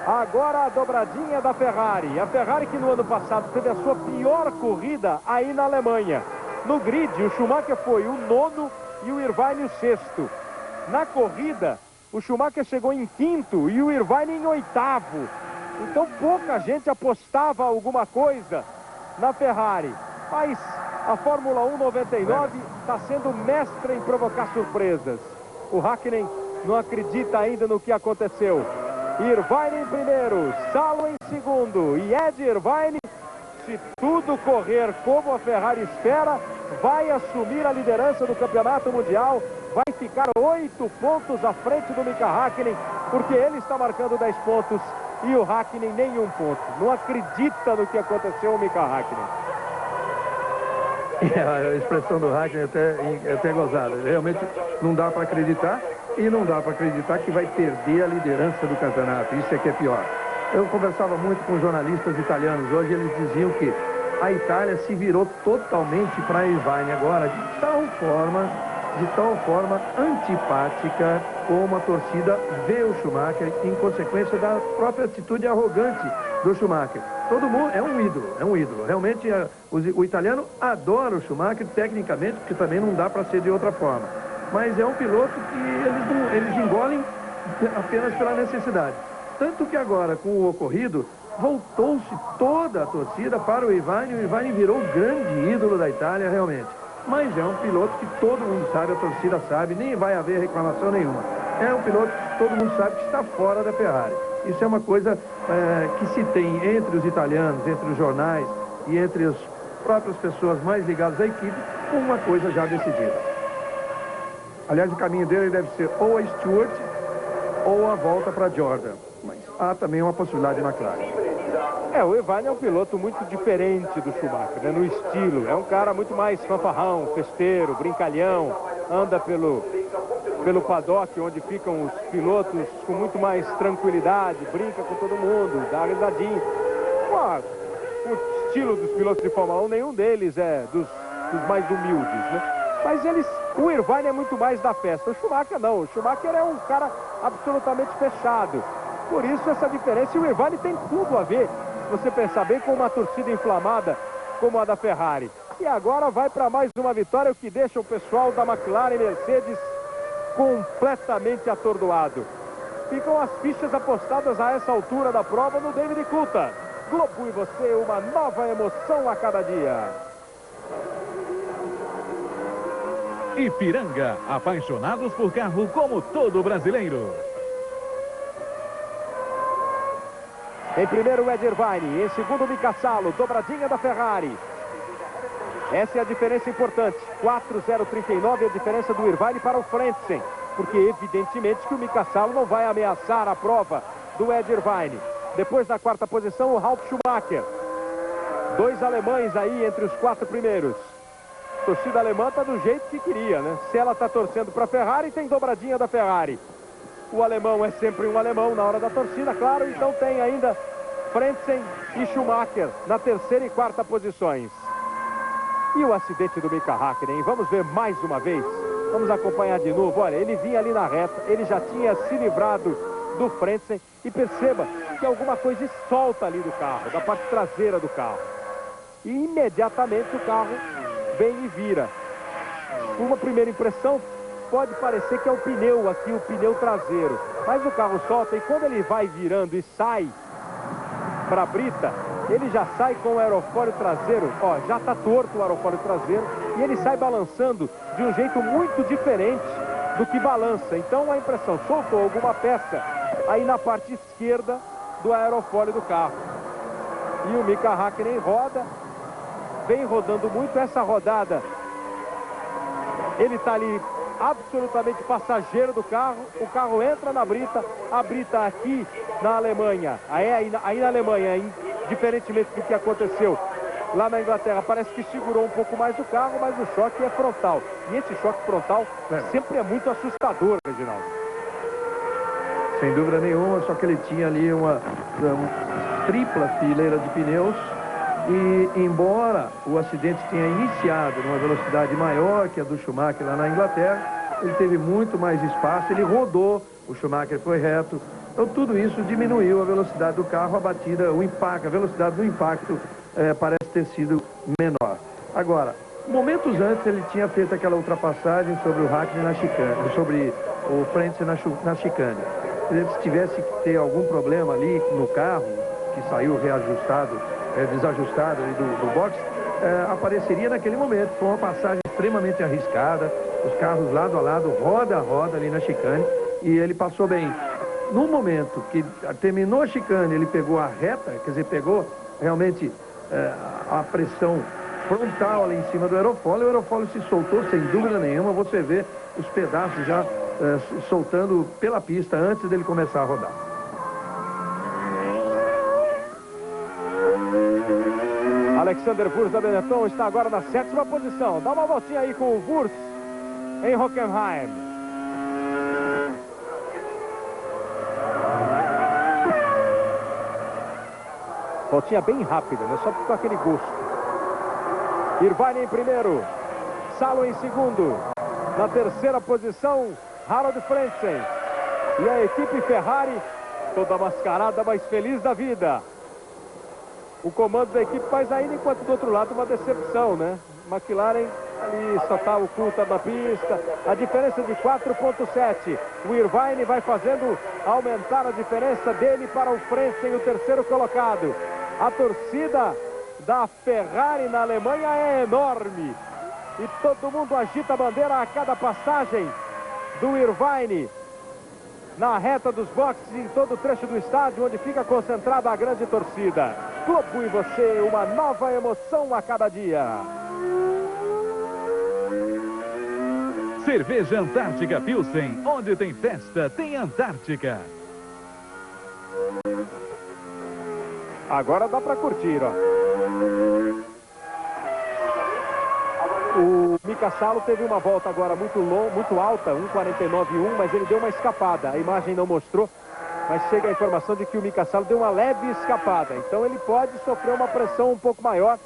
S1: Agora a dobradinha da Ferrari. A Ferrari que no ano passado teve a sua pior corrida aí na Alemanha. No grid, o Schumacher foi o 9º e o Irvine o 6º. Na corrida, o Schumacher chegou em 5º e o Irvine em 8º. Então pouca gente apostava alguma coisa na Ferrari. Mas a Fórmula 1 99 está sendo mestre em provocar surpresas. O Hakkinen não acredita ainda no que aconteceu. Irvine em primeiro, Salo em segundo e Ed Irvine, se tudo correr como a Ferrari espera, vai assumir a liderança do campeonato mundial, vai ficar 8 pontos à frente do Mika Hakkinen, porque ele está marcando 10 pontos e o Hakkinen nenhum ponto. Não acredita no que aconteceu o Mika Hakkinen.
S2: A expressão do Hakkinen é até gozada. Realmente não dá para acreditar, e não dá para acreditar que vai perder a liderança do campeonato. Isso é que é pior. Eu conversava muito com jornalistas italianos hoje, eles diziam que a Itália se virou totalmente para a Irvine agora, de tal forma antipática como a torcida vê o Schumacher, em consequência da própria atitude arrogante do Schumacher. Todo mundo é um ídolo. Realmente o italiano adora o Schumacher tecnicamente, porque também não dá para ser de outra forma. Mas é um piloto que eles engolem apenas pela necessidade. Tanto que agora, com o ocorrido, voltou-se toda a torcida para o Irvine. O Irvine virou o grande ídolo da Itália, realmente. Mas é um piloto que todo mundo sabe, a torcida sabe, nem vai haver reclamação nenhuma. É um piloto que todo mundo sabe que está fora da Ferrari. Isso é uma coisa que se tem entre os italianos, entre os jornais e entre as próprias pessoas mais ligadas à equipe, uma coisa já decidida. Aliás, o caminho dele deve ser ou a Stewart ou a volta para Jordan. Mas há também uma possibilidade de McLaren.
S1: O Irvine é um piloto muito diferente do Schumacher, né, no estilo. É um cara muito mais fanfarrão, festeiro, brincalhão, anda pelo paddock, onde ficam os pilotos com muito mais tranquilidade, brinca com todo mundo, dá risadinha. O estilo dos pilotos de Fórmula 1, nenhum deles é dos mais humildes, né? Mas o Irvine é muito mais da festa. O Schumacher não. O Schumacher é um cara absolutamente fechado. Por isso essa diferença. E o Irvine tem tudo a ver, se você pensar bem, com uma torcida inflamada como a da Ferrari. E agora vai para mais uma vitória, o que deixa o pessoal da McLaren e Mercedes completamente atordoado. Ficam as fichas apostadas a essa altura da prova no David Coulthard. Globo e você, uma nova emoção a cada dia.
S4: Ipiranga, apaixonados por carro como todo brasileiro.
S1: Em primeiro, Ed Irvine. Em segundo, Mika Salo. Dobradinha da Ferrari. Essa é a diferença importante. 4,039 é a diferença do Irvine para o Frentzen. Porque, evidentemente, que o Mika Salo não vai ameaçar a prova do Ed Irvine. Depois, na quarta posição, o Ralf Schumacher. 2 alemães aí entre os 4 primeiros. A torcida alemã está do jeito que queria, né? Se ela está torcendo para a Ferrari, tem dobradinha da Ferrari. O alemão é sempre um alemão na hora da torcida, claro. Então tem ainda Frentzen e Schumacher na terceira e quarta posições. E o acidente do Mika Hakkinen, vamos ver mais uma vez. Vamos acompanhar de novo. Olha, ele vinha ali na reta, ele já tinha se livrado do Frentzen. E perceba que alguma coisa solta ali do carro, da parte traseira do carro. E imediatamente o carro vem e vira. Uma primeira impressão, pode parecer que é o pneu aqui, o pneu traseiro. Mas o carro solta e quando ele vai virando e sai para a brita, ele já sai com o aerofólio traseiro. Ó, já está torto o aerofólio traseiro e ele sai balançando de um jeito muito diferente do que balança. Então a impressão, soltou alguma peça aí na parte esquerda do aerofólio do carro. E o Mika Hakkinen roda, vem rodando muito. Essa rodada, ele está ali absolutamente passageiro do carro. O carro entra na brita, a brita aqui na Alemanha, aí na Alemanha, diferentemente do que aconteceu lá na Inglaterra, parece que segurou um pouco mais o carro, mas o choque é frontal. E esse choque frontal sempre é muito assustador, Reginaldo.
S2: Sem dúvida nenhuma, só que ele tinha ali uma tripla fileira de pneus. E embora o acidente tenha iniciado numa velocidade maior que a do Schumacher lá na Inglaterra, ele teve muito mais espaço, ele rodou, o Schumacher foi reto. Então tudo isso diminuiu a velocidade do carro, a batida, o impacto, a velocidade do impacto parece ter sido menor. Agora, momentos antes ele tinha feito aquela ultrapassagem sobre o Hakkinen na chicane, sobre o Frentzen na chicane. Se tivesse que ter algum problema ali no carro, que saiu reajustado, desajustado ali do boxe, apareceria naquele momento. Foi uma passagem extremamente arriscada, os carros lado a lado, roda a roda ali na chicane, e ele passou bem. No momento que terminou a chicane, ele pegou a reta, quer dizer, pegou realmente a pressão frontal ali em cima do aerofólio, o aerofólio se soltou sem dúvida nenhuma. Você vê os pedaços já soltando pela pista antes dele começar a rodar.
S1: Alexander Wurz da Benetton está agora na 7ª posição. Dá uma voltinha aí com o Wurz em Hockenheim. Voltinha bem rápida, né? Só com aquele gosto. Irvine em primeiro, Salo em segundo. Na 3ª posição, Harald Frentzen. E a equipe Ferrari, toda mascarada, mas feliz da vida. O comando da equipe faz ainda, enquanto do outro lado uma decepção, né? McLaren ali só está o Coulthard na pista. A diferença de 4,7. O Irvine vai fazendo aumentar a diferença dele para o Frentzen, o 3º colocado. A torcida da Ferrari na Alemanha é enorme. E todo mundo agita a bandeira a cada passagem do Irvine na reta dos boxes, em todo o trecho do estádio onde fica concentrada a grande torcida. Globo e você, uma nova emoção a cada dia.
S4: Cerveja Antártica Pilsen, onde tem festa, tem Antártica.
S1: Agora dá para curtir, ó. O Mika Salo teve uma volta agora muito alta, 1,49,1, mas ele deu uma escapada. A imagem não mostrou, mas chega a informação de que o Mika Salo deu uma leve escapada. Então ele pode sofrer uma pressão um pouco maior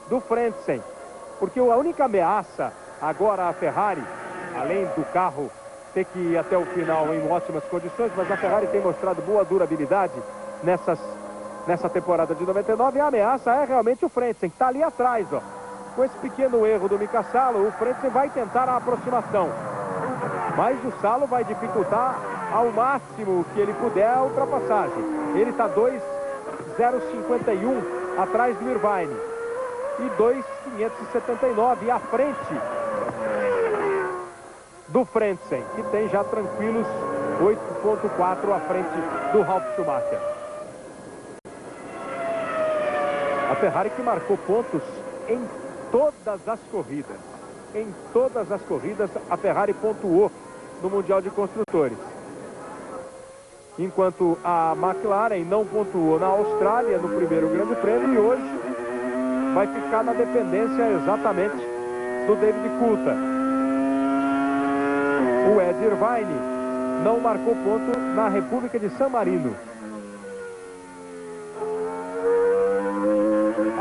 S1: do Frentzen. Porque a única ameaça agora a Ferrari, além do carro ter que ir até o final em ótimas condições, mas a Ferrari tem mostrado boa durabilidade nessa temporada de 99, e a ameaça é realmente o Frentzen, que está ali atrás, ó. Com esse pequeno erro do Mika Salo, o Frentzen vai tentar a aproximação. Mas o Salo vai dificultar ao máximo que ele puder a ultrapassagem. Ele está 2,051 atrás do Irvine. E 2,579 à frente do Frentzen, que tem já tranquilos 8,4 à frente do Ralf Schumacher. A Ferrari que marcou pontos em todas as corridas. Em todas as corridas a Ferrari pontuou no Mundial de Construtores. Enquanto a McLaren não pontuou na Austrália no primeiro Grande Prêmio, e hoje vai ficar na dependência exatamente do David Coulthard. O Ed Irvine não marcou ponto na República de San Marino.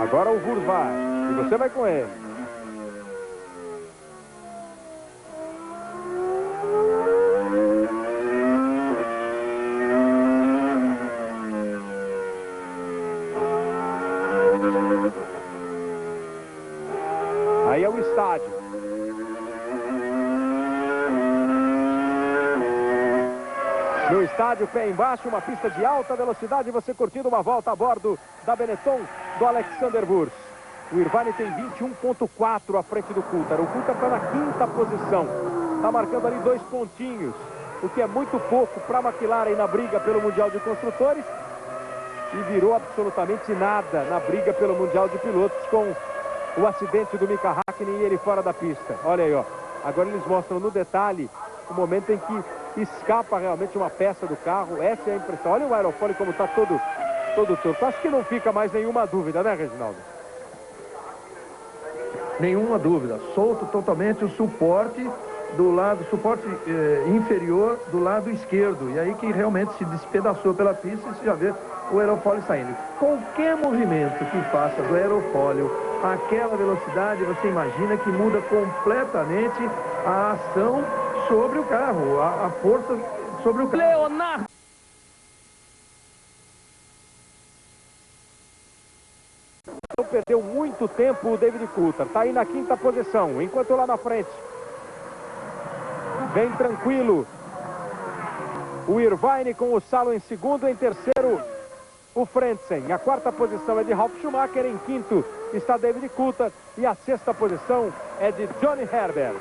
S1: Agora o Wurz vai, e você vai com ele. Aí é o estádio. No estádio, pé embaixo, uma pista de alta velocidade, você curtindo uma volta a bordo da Benetton do Alexander Wurz. O Irvine tem 21,4 à frente do Coulthard. O Coulthard está na 5ª posição. Está marcando ali 2 pontinhos, o que é muito pouco para a McLaren na briga pelo Mundial de Construtores. E virou absolutamente nada na briga pelo Mundial de Pilotos com o acidente do Mika Häkkinen e ele fora da pista. Olha aí, ó. Agora eles mostram no detalhe o momento em que escapa realmente uma peça do carro. Essa é a impressão. Olha o aerofólio como está todo torto. Acho que não fica mais nenhuma dúvida, né, Reginaldo?
S2: Nenhuma dúvida. Solto totalmente o suporte do lado, inferior do lado esquerdo. E aí que realmente se despedaçou pela pista e você já vê o aerofólio saindo. Qualquer movimento que faça do aerofólio àquela velocidade, você imagina que muda completamente a ação sobre o carro, a força sobre o carro.
S5: Leonardo!
S1: Perdeu muito tempo o David Coulthard. Está aí na 5ª posição, enquanto lá na frente vem tranquilo o Irvine com o Salo em segundo. Em terceiro o Frentzen. A quarta posição é de Ralf Schumacher. Em quinto está David Coulthard. E a sexta posição é de Johnny Herbert.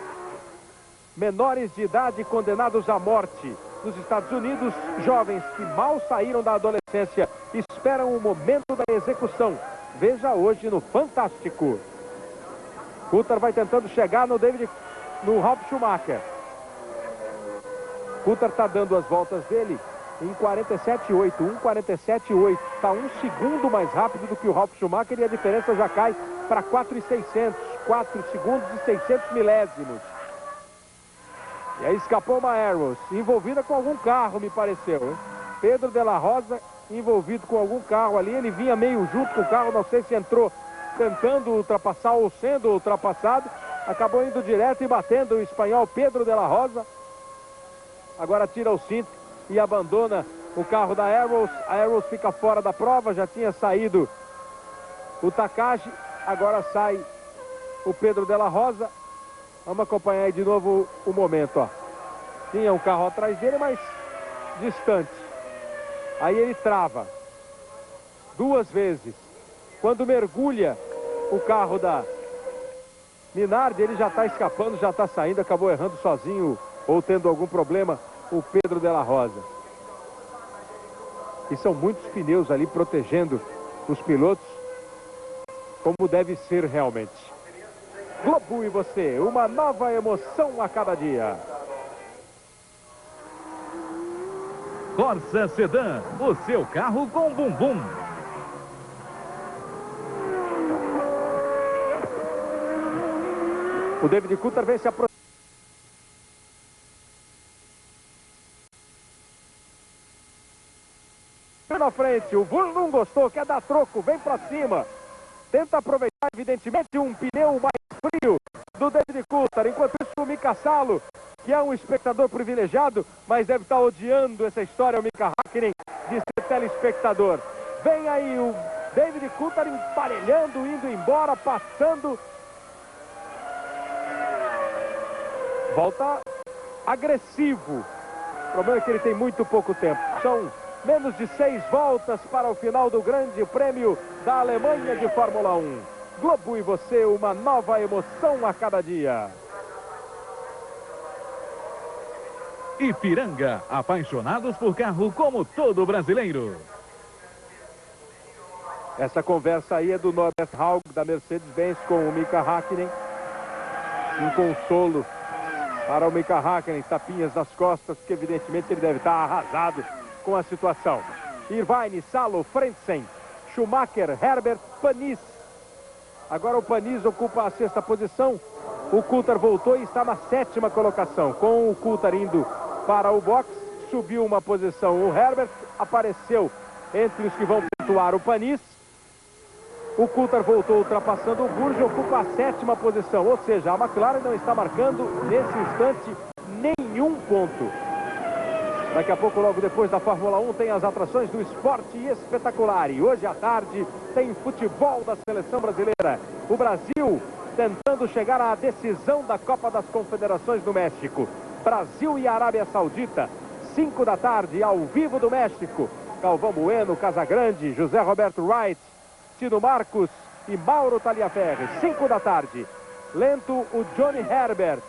S1: Menores de idade condenados à morte. Nos Estados Unidos, jovens que mal saíram da adolescência esperam o momento da execução. Veja hoje no Fantástico. Coulthard vai tentando chegar no Ralf Schumacher. Coulthard está dando as voltas dele em 47,8, 1,47,8. Está 1 segundo mais rápido do que o Ralf Schumacher e a diferença já cai para 4,600, 4 segundos e 600 milésimos. E aí escapou uma Arrows, envolvida com algum carro, me pareceu, hein? Pedro de la Rosa envolvido com algum carro ali, ele vinha meio junto com o carro, não sei se entrou tentando ultrapassar ou sendo ultrapassado, acabou indo direto e batendo o espanhol Pedro de la Rosa. Agora tira o cinto e abandona o carro da Arrows. A Arrows fica fora da prova, já tinha saído o Takagi, agora sai o Pedro de la Rosa. Vamos acompanhar aí de novo o momento, ó. Tinha um carro atrás dele, mas distante. Aí ele trava 2 vezes. Quando mergulha o carro da Minardi, ele já está escapando, já está saindo, acabou errando sozinho ou tendo algum problema o Pedro de la Rosa. E são muitos pneus ali protegendo os pilotos, como deve ser realmente. Globo e você, uma nova emoção a cada dia.
S4: Corsa Sedan, o seu carro com bumbum.
S1: O David Coulthard vem se aproximando. Na frente, o Wurz não gostou, quer dar troco, vem pra cima. Tenta aproveitar, evidentemente, um pneu mais frio do David Coulthard. Enquanto isso, o Mika Salo, que é um espectador privilegiado, mas deve estar odiando essa história, o Mika Häkkinen, de ser telespectador. Vem aí o David Coulthard emparelhando, indo embora, passando. Volta agressivo. O problema é que ele tem muito pouco tempo. São menos de 6 voltas para o final do Grande Prêmio da Alemanha de Fórmula 1. Globo e você, uma nova emoção a cada dia.
S4: Ipiranga, apaixonados por carro como todo brasileiro.
S1: Essa conversa aí é do Norbert Haug, da Mercedes-Benz, com o Mika Häkkinen. Um consolo para o Mika Häkkinen, tapinhas nas costas, porque evidentemente ele deve estar arrasado com a situação. Irvine, Salo, Frentzen, Schumacher, Herbert, Panis. Agora o Panis ocupa a 6ª posição. O Coulthard voltou e está na 7ª colocação. Com o Coulthard indo para o box, subiu uma posição o Herbert, apareceu entre os que vão pontuar o Panis. O Coulthard voltou ultrapassando o Burge, ocupa a 7ª posição. Ou seja, a McLaren não está marcando nesse instante nenhum ponto. Daqui a pouco, logo depois da Fórmula 1, tem as atrações do Esporte Espetacular. E hoje à tarde tem futebol da seleção brasileira. O Brasil tentando chegar à decisão da Copa das Confederações do México. Brasil e Arábia Saudita, 5 da tarde, ao vivo do México. Galvão Bueno, Casagrande, José Roberto Wright, Tino Marcos e Mauro Taliaferri. 5 da tarde. Lento o Johnny Herbert.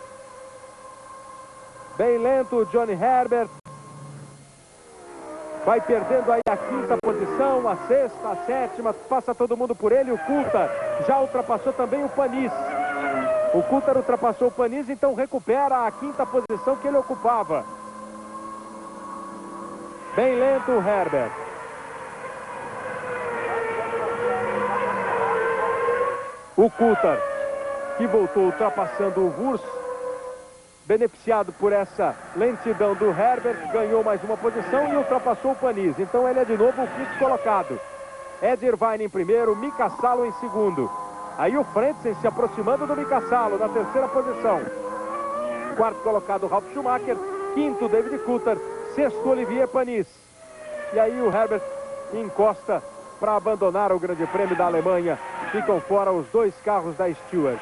S1: Bem lento o Johnny Herbert. Vai perdendo aí a 5ª posição, a 6ª, a 7ª, passa todo mundo por ele. O Coulthard já ultrapassou também o Panis. O Coulthard ultrapassou o Panis, então recupera a 5ª posição que ele ocupava. Bem lento o Herbert. O Coulthard, que voltou ultrapassando o Wurz, beneficiado por essa lentidão do Herbert, ganhou mais uma posição e ultrapassou o Panis. Então ele é de novo o 5º colocado. Ed Irvine em primeiro, Mika Salo em segundo. Aí o Frentzen se aproximando do Mika Salo na 3ª posição. 4º colocado Ralf Schumacher, 5º David Coulthard, 6º Olivier Panis. E aí o Herbert encosta para abandonar o Grande Prêmio da Alemanha. Ficam fora os 2 carros da Stewart.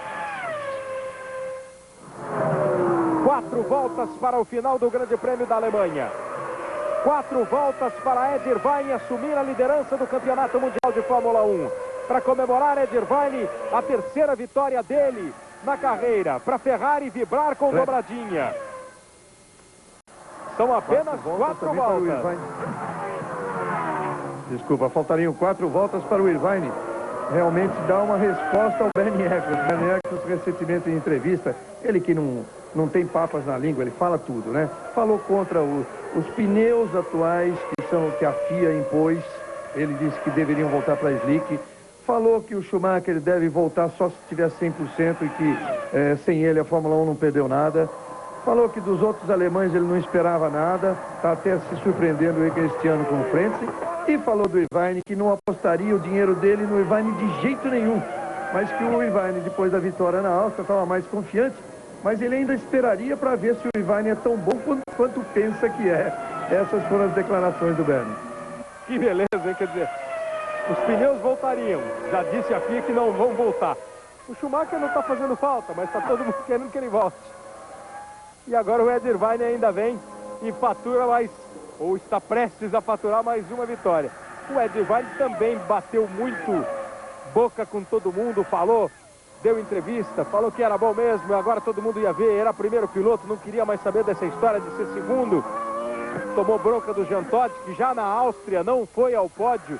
S1: 4 voltas para o final do Grande Prêmio da Alemanha. 4 voltas para Ed Irvine assumir a liderança do Campeonato Mundial de Fórmula 1. Para comemorar Ed Irvine, a terceira vitória dele na carreira. Para Ferrari vibrar com dobradinha. São apenas 4 voltas.
S2: Desculpa, faltariam 4 voltas para o Irvine realmente dar uma resposta ao Bernie Eccles. Bernie Eccles, recentemente em entrevista, ele que não tem papas na língua, ele fala tudo, né? Falou contra os pneus atuais que a FIA impôs. Ele disse que deveriam voltar para a Slick. Falou que o Schumacher deve voltar só se tiver 100% e que sem ele a Fórmula 1 não perdeu nada. Falou que dos outros alemães ele não esperava nada, está até se surpreendendo este ano com o Frentzen. E falou do Irvine que não apostaria o dinheiro dele no Irvine de jeito nenhum. Mas que o Irvine, depois da vitória na Áustria, estava mais confiante. Mas ele ainda esperaria para ver se o Irvine é tão bom quanto pensa que é. Essas foram as declarações do Bernie.
S1: Que beleza, hein? Quer dizer, os pneus voltariam. Já disse a FIA que não vão voltar. O Schumacher não está fazendo falta, mas está todo mundo querendo que ele volte. E agora o Ed Irvine ainda vem e fatura mais, ou está prestes a faturar mais uma vitória. O Ed Irvine também bateu muito boca com todo mundo, falou, deu entrevista, falou que era bom mesmo, agora todo mundo ia ver, era primeiro piloto, não queria mais saber dessa história de ser segundo. Tomou bronca do Jean Todt, que já na Áustria não foi ao pódio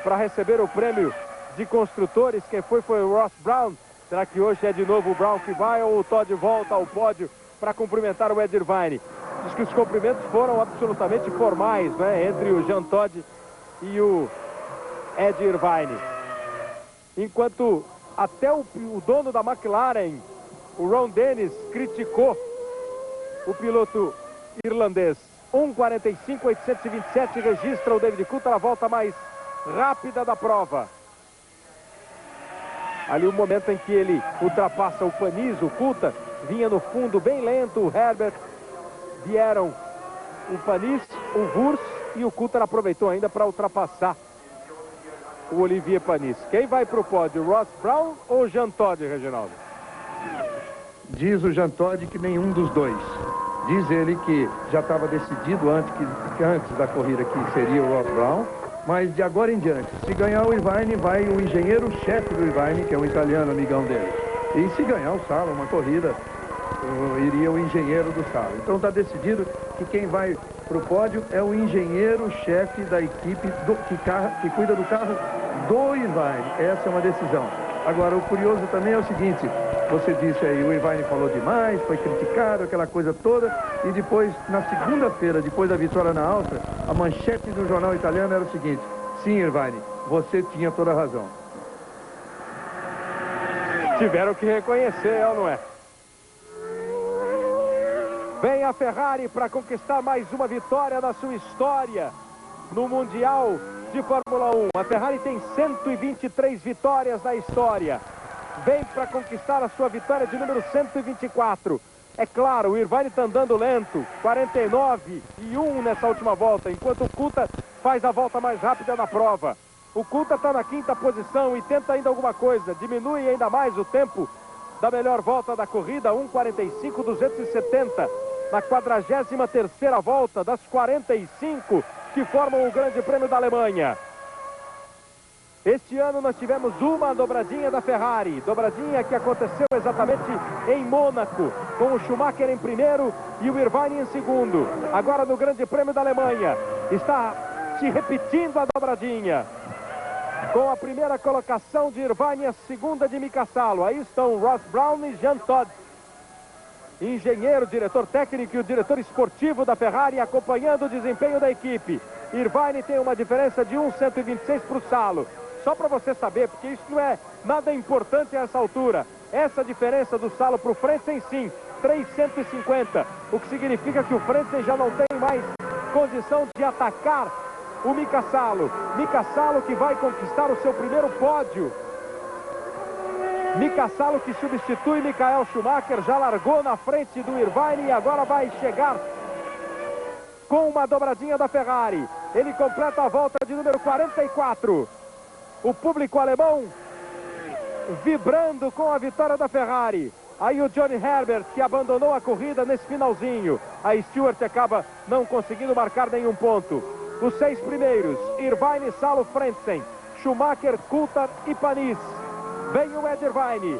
S1: para receber o prêmio de construtores. Quem foi o Ross Brown. Será que hoje é de novo o Brown que vai ou o Todt volta ao pódio para cumprimentar o Ed Irvine? Diz que os cumprimentos foram absolutamente formais, né, entre o Jean Todt e o Ed Irvine. Enquanto até o dono da McLaren, o Ron Dennis, criticou o piloto irlandês. 1:45.827 registra o David Coulthard, a volta mais rápida da prova. Ali o momento em que ele ultrapassa o Panis, o Coulthard vinha no fundo bem lento, o Herbert, vieram o Panis, o Wurz e o Coulthard aproveitou ainda para ultrapassar o Olivier Panis. Quem vai para o pódio, Ross Brown ou Jean Todt, Reginaldo?
S2: Diz o Jean Todt que nenhum dos dois. Diz ele que já estava decidido antes da corrida que seria o Ross Brown, mas de agora em diante, se ganhar o Irvine, vai o engenheiro-chefe do Irvine, que é um italiano amigão dele. E se ganhar o Sala, uma corrida, iria o engenheiro do Sala. Então está decidido que quem vai para o pódio é o engenheiro-chefe da equipe que cuida do carro do Irvine. Essa é uma decisão. Agora, o curioso também é o seguinte, você disse aí, o Irvine falou demais, foi criticado, aquela coisa toda, e depois, na segunda-feira, depois da vitória na Áustria, a manchete do jornal italiano era o seguinte: sim, Irvine, você tinha toda a razão.
S1: Tiveram que reconhecer, não é? Vem a Ferrari para conquistar mais uma vitória na sua história no Mundial de Fórmula 1. A Ferrari tem 123 vitórias na história. Vem para conquistar a sua vitória de número 124. É claro, o Irvine está andando lento, 49,1 nessa última volta, enquanto o Coulthard faz a volta mais rápida na prova. O Coulthard está na 5ª posição e tenta ainda alguma coisa, diminui ainda mais o tempo da melhor volta da corrida, 1:45.270, na 43ª volta das 45 que formam o Grande Prêmio da Alemanha. Este ano nós tivemos uma dobradinha da Ferrari, dobradinha que aconteceu exatamente em Mônaco, com o Schumacher em primeiro e o Irvine em segundo. Agora no Grande Prêmio da Alemanha, está se repetindo a dobradinha, com a primeira colocação de Irvine e a segunda de Mika Salo. Aí estão Ross Brown e Jean Todt. Engenheiro, diretor técnico e o diretor esportivo da Ferrari acompanhando o desempenho da equipe. Irvine tem uma diferença de 1,126 para o Salo. Só para você saber, porque isso não é nada importante a essa altura. Essa diferença do Salo para o Frentzen, sim, 350. O que significa que o Frentzen já não tem mais condição de atacar o Mika Salo. Mika Salo que vai conquistar o seu primeiro pódio. Mika Salo que substitui Michael Schumacher, já largou na frente do Irvine e agora vai chegar com uma dobradinha da Ferrari. Ele completa a volta de número 44. O público alemão vibrando com a vitória da Ferrari. Aí o Johnny Herbert, que abandonou a corrida nesse finalzinho. A Stewart acaba não conseguindo marcar nenhum ponto. Os 6 primeiros, Irvine, Salo, Frentzen, Schumacher, Coulthard e Panis. Vem o Ed Irvine.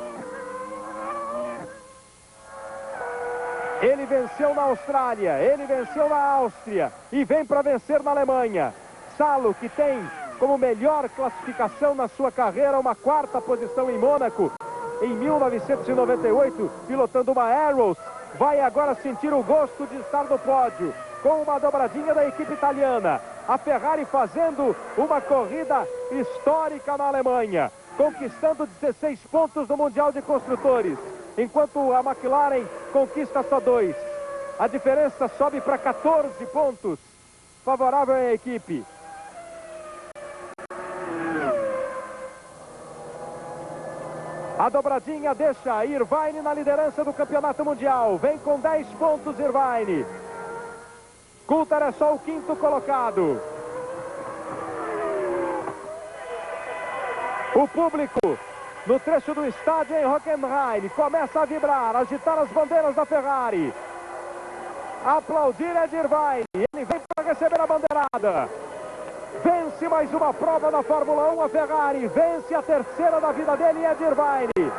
S1: Ele venceu na Austrália, ele venceu na Áustria e vem para vencer na Alemanha. Salo, que tem como melhor classificação na sua carreira uma 4ª posição em Mônaco, em 1998, pilotando uma Arrows, vai agora sentir o gosto de estar no pódio, com uma dobradinha da equipe italiana. A Ferrari fazendo uma corrida histórica na Alemanha, conquistando 16 pontos no Mundial de Construtores, enquanto a McLaren conquista só 2. A diferença sobe para 14 pontos, favorável à equipe. A dobradinha deixa Irvine na liderança do campeonato mundial. Vem com 10 pontos Irvine. Coulthard é só o 5º colocado. O público no trecho do estádio em Hockenheim começa a vibrar, agitar as bandeiras da Ferrari. Aplaudir Ed Irvine. Ele vem para receber a bandeirada. Vence mais uma prova na Fórmula 1 a Ferrari. Vence a 3ª da vida dele, Ed Irvine.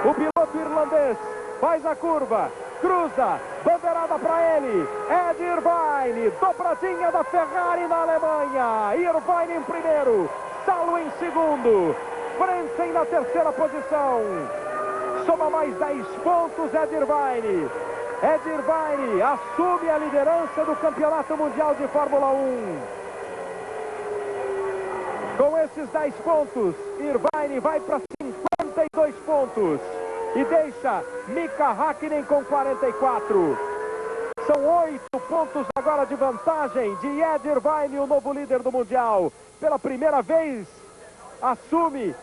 S1: O piloto irlandês faz a curva, cruza, bandeirada para ele. Ed Irvine, dobradinha da Ferrari na Alemanha. Irvine em primeiro, Salo em segundo, Frentzen na 3ª posição. Soma mais 10 pontos Ed Irvine. Ed Irvine assume a liderança do Campeonato Mundial de Fórmula 1. Com esses 10 pontos, Irvine vai para 52 pontos e deixa Mika Häkkinen com 44. São 8 pontos agora de vantagem de Ed Irvine, o novo líder do Mundial. Pela primeira vez, assume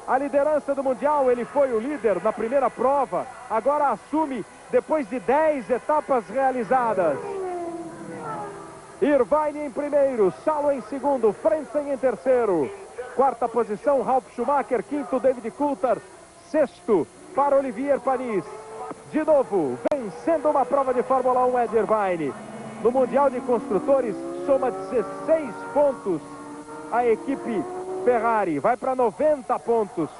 S1: a liderança do Mundial. Ele foi o líder na primeira prova, agora assume depois de 10 etapas realizadas. Irvine em primeiro, Salo em segundo, Frentzen em terceiro. 4ª posição, Ralf Schumacher. 5º, David Coulthard. 6º, para Olivier Panis. De novo, vencendo uma prova de Fórmula 1, Ed Irvine. No Mundial de Construtores, soma 16 pontos a equipe Ferrari. Vai para 90 pontos.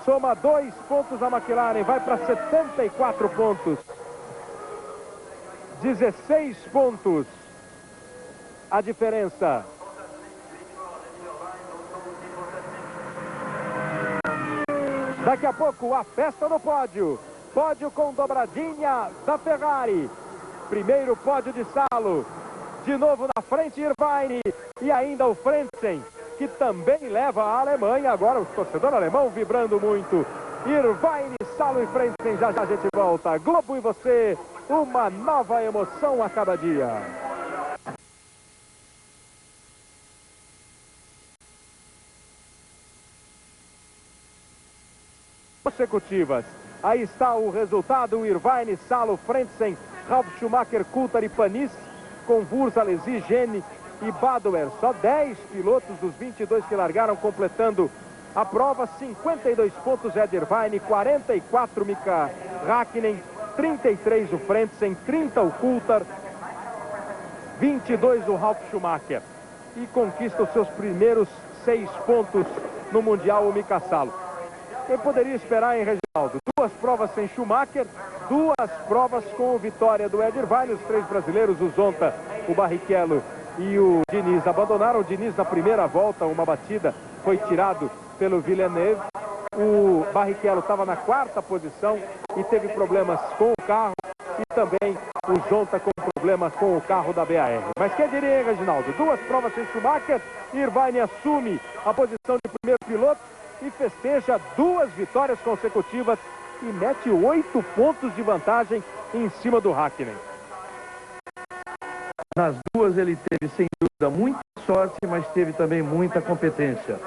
S1: Soma 2 pontos a McLaren, vai para 74 pontos. 16 pontos. A diferença. Daqui a pouco a festa no pódio. Pódio com dobradinha da Ferrari. Primeiro pódio de Salo. De novo na frente Irvine. E ainda o Frentzen, que também leva a Alemanha. Agora o torcedor alemão vibrando muito. Irvine, Salo e Frentzen. Já já a gente volta. Globo e você. Uma nova emoção a cada dia. Consecutivas. Aí está o resultado: Irvine, Salo, Frentzen, Ralf Schumacher, Coulthard e Panis, com Wurz, Alesi, Gene e Badoer. Só 10 pilotos dos 22 que largaram completando a prova. 52 pontos Ed Irvine, 44 Mika Häkkinen, 33 o Frentzen, 30 o Coulthard, 22 o Ralf Schumacher. E conquista os seus primeiros 6 pontos no Mundial o Mika Salo. Quem poderia esperar, hein, Reginaldo? 2 provas sem Schumacher, 2 provas com vitória do Ed Irvine. Os 3 brasileiros, o Zonta, o Barrichello e o Diniz, abandonaram. O Diniz na primeira volta, uma batida, foi tirado pelo Villeneuve. O Barrichello estava na 4ª posição e teve problemas com o carro. E também o Zonta com problemas com o carro da BAR. Mas quem diria, hein, Reginaldo? 2 provas sem Schumacher, Irvine assume a posição de primeiro piloto e festeja 2 vitórias consecutivas e mete 8 pontos de vantagem em cima do Häkkinen.
S2: Nas 2 ele teve, sem dúvida, muita sorte, mas teve também muita competência.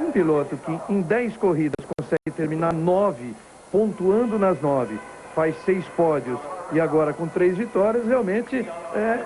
S2: Um piloto que em 10 corridas consegue terminar 9, pontuando nas 9, faz 6 pódios e agora com 3 vitórias, realmente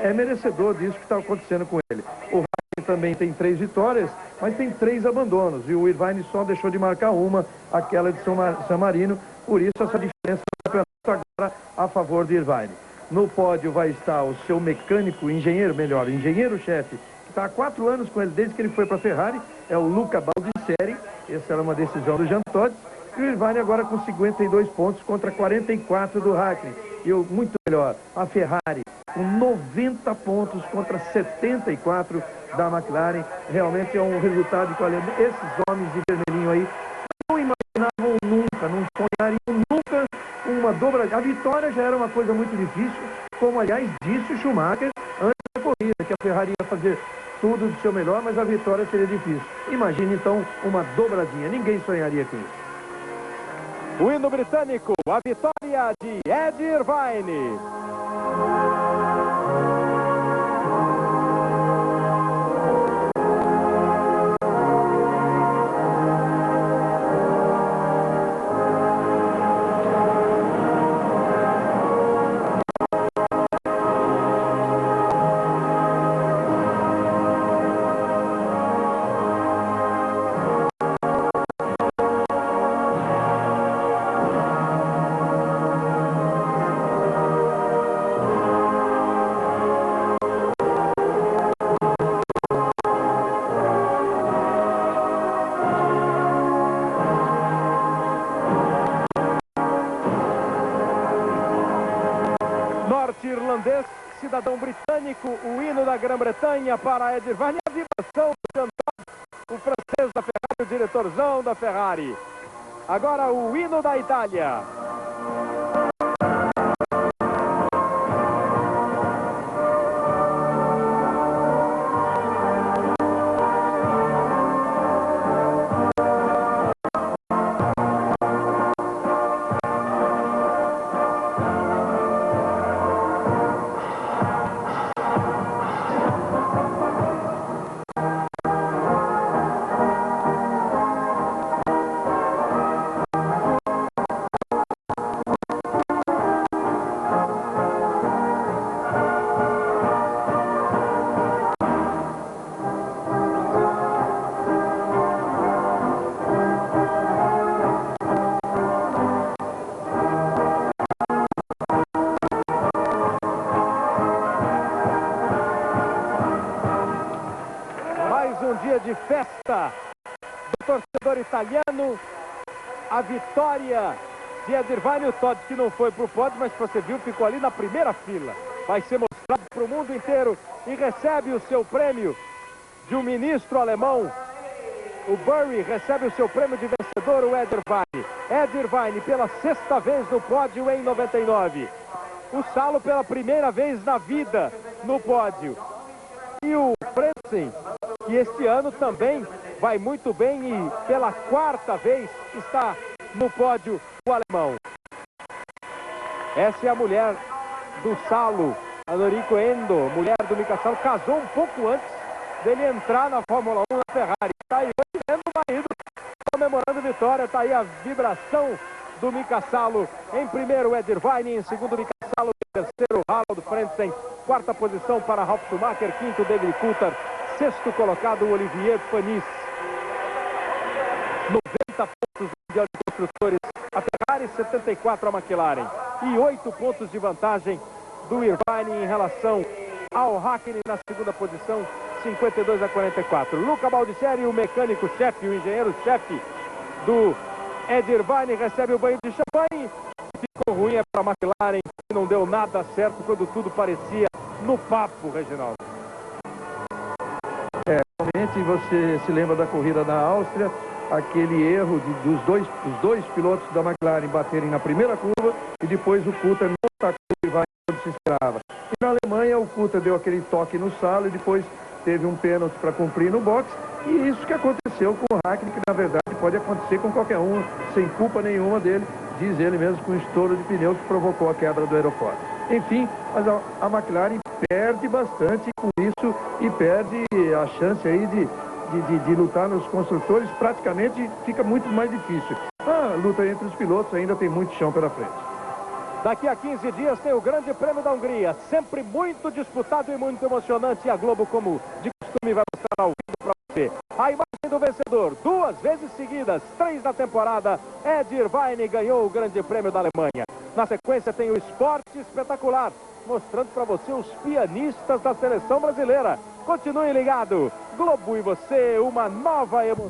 S2: é merecedor disso que está acontecendo com ele. O Häkkinen também tem 3 vitórias, mas tem 3 abandonos, e o Irvine só deixou de marcar uma, aquela de San Marino. Por isso essa diferença diferença no campeonato agora a favor de Irvine. No pódio vai estar o seu mecânico, engenheiro-chefe, que está há 4 anos com ele desde que ele foi para a Ferrari, é o Luca Baldisseri. Essa era uma decisão do Jean Todt. E o Irvine agora com 52 pontos contra 44 do Hackney. E o muito melhor, a Ferrari com 90 pontos contra 74 da McLaren. Realmente é um resultado que, olha, esses homens de vermelhinho aí não imaginavam nunca, não sonhariam nunca uma dobra. A vitória já era uma coisa muito difícil, como aliás disse o Schumacher antes da corrida, que a Ferrari ia fazer tudo do seu melhor, mas a vitória seria difícil. Imagine então uma dobradinha, ninguém sonharia com isso.
S1: O hino britânico, a vitória de Ed Irvine. Norte-irlandês, cidadão britânico, o hino da Grã-Bretanha para Ed Irvine, a vibração do cantor, o francês da Ferrari, o diretorzão da Ferrari. Agora o hino da Itália. Um dia de festa do torcedor italiano, a vitória de Ed Irvine. O Todt, que não foi para o pódio, mas você viu, ficou ali na primeira fila. Vai ser mostrado para o mundo inteiro e recebe o seu prêmio de um ministro alemão. O Burry recebe o seu prêmio de vencedor, o Ed Irvine. Ed Irvine pela 6ª vez no pódio em 99. O Salo pela primeira vez na vida no pódio. E o Frentzen, que este ano também vai muito bem e pela 4ª vez está no pódio o alemão. Essa é a mulher do Salo, a Noriko Endo, mulher do Mika Salo, casou um pouco antes dele entrar na Fórmula 1 na Ferrari. Está aí hoje vendo o marido comemorando vitória. Está aí a vibração do Mika Salo. Em primeiro, Ed Irvine, em segundo, Mika Salo, em terceiro, Harold Frentzen, 4ª posição para Ralf Schumacher, 5º, David Coulthard, 6º colocado, o Olivier Panis. 90 pontos do Mundial de Construtores a Ferrari, 74 a McLaren. E 8 pontos de vantagem do Irvine em relação ao Hackney na 2ª posição, 52 a 44. Luca Baldisseri, o mecânico-chefe, o engenheiro-chefe do Ed Irvine, recebe o banho de champanhe. Ficou ruim para a McLaren, que não deu nada certo quando tudo parecia no papo, Reginaldo.
S2: Realmente você se lembra da corrida da Áustria, aquele erro dos dois pilotos da McLaren baterem na primeira curva e depois o Coulthard não tacou o Irvine quando se esperava. E na Alemanha o Coulthard deu aquele toque no Salo e depois teve um pênalti para cumprir no box. E isso que aconteceu com o Hackney, que na verdade pode acontecer com qualquer um, sem culpa nenhuma dele, diz ele mesmo, com o estouro de pneu que provocou a quebra do aerofólio. Enfim, mas a McLaren perde bastante com isso e perde a chance aí de lutar nos construtores. Praticamente fica muito mais difícil. A luta entre os pilotos ainda tem muito chão pela frente.
S1: Daqui a 15 dias tem o Grande Prêmio da Hungria, sempre muito disputado e muito emocionante. E a Globo, como de costume, vai mostrar ao vivo para você a imagem do vencedor, 2 vezes seguidas, 3 na temporada. Ed Irvine ganhou o Grande Prêmio da Alemanha. Na sequência tem o Esporte Espetacular, mostrando para você os pianistas da seleção brasileira. Continue ligado. Globo e você, uma nova emoção.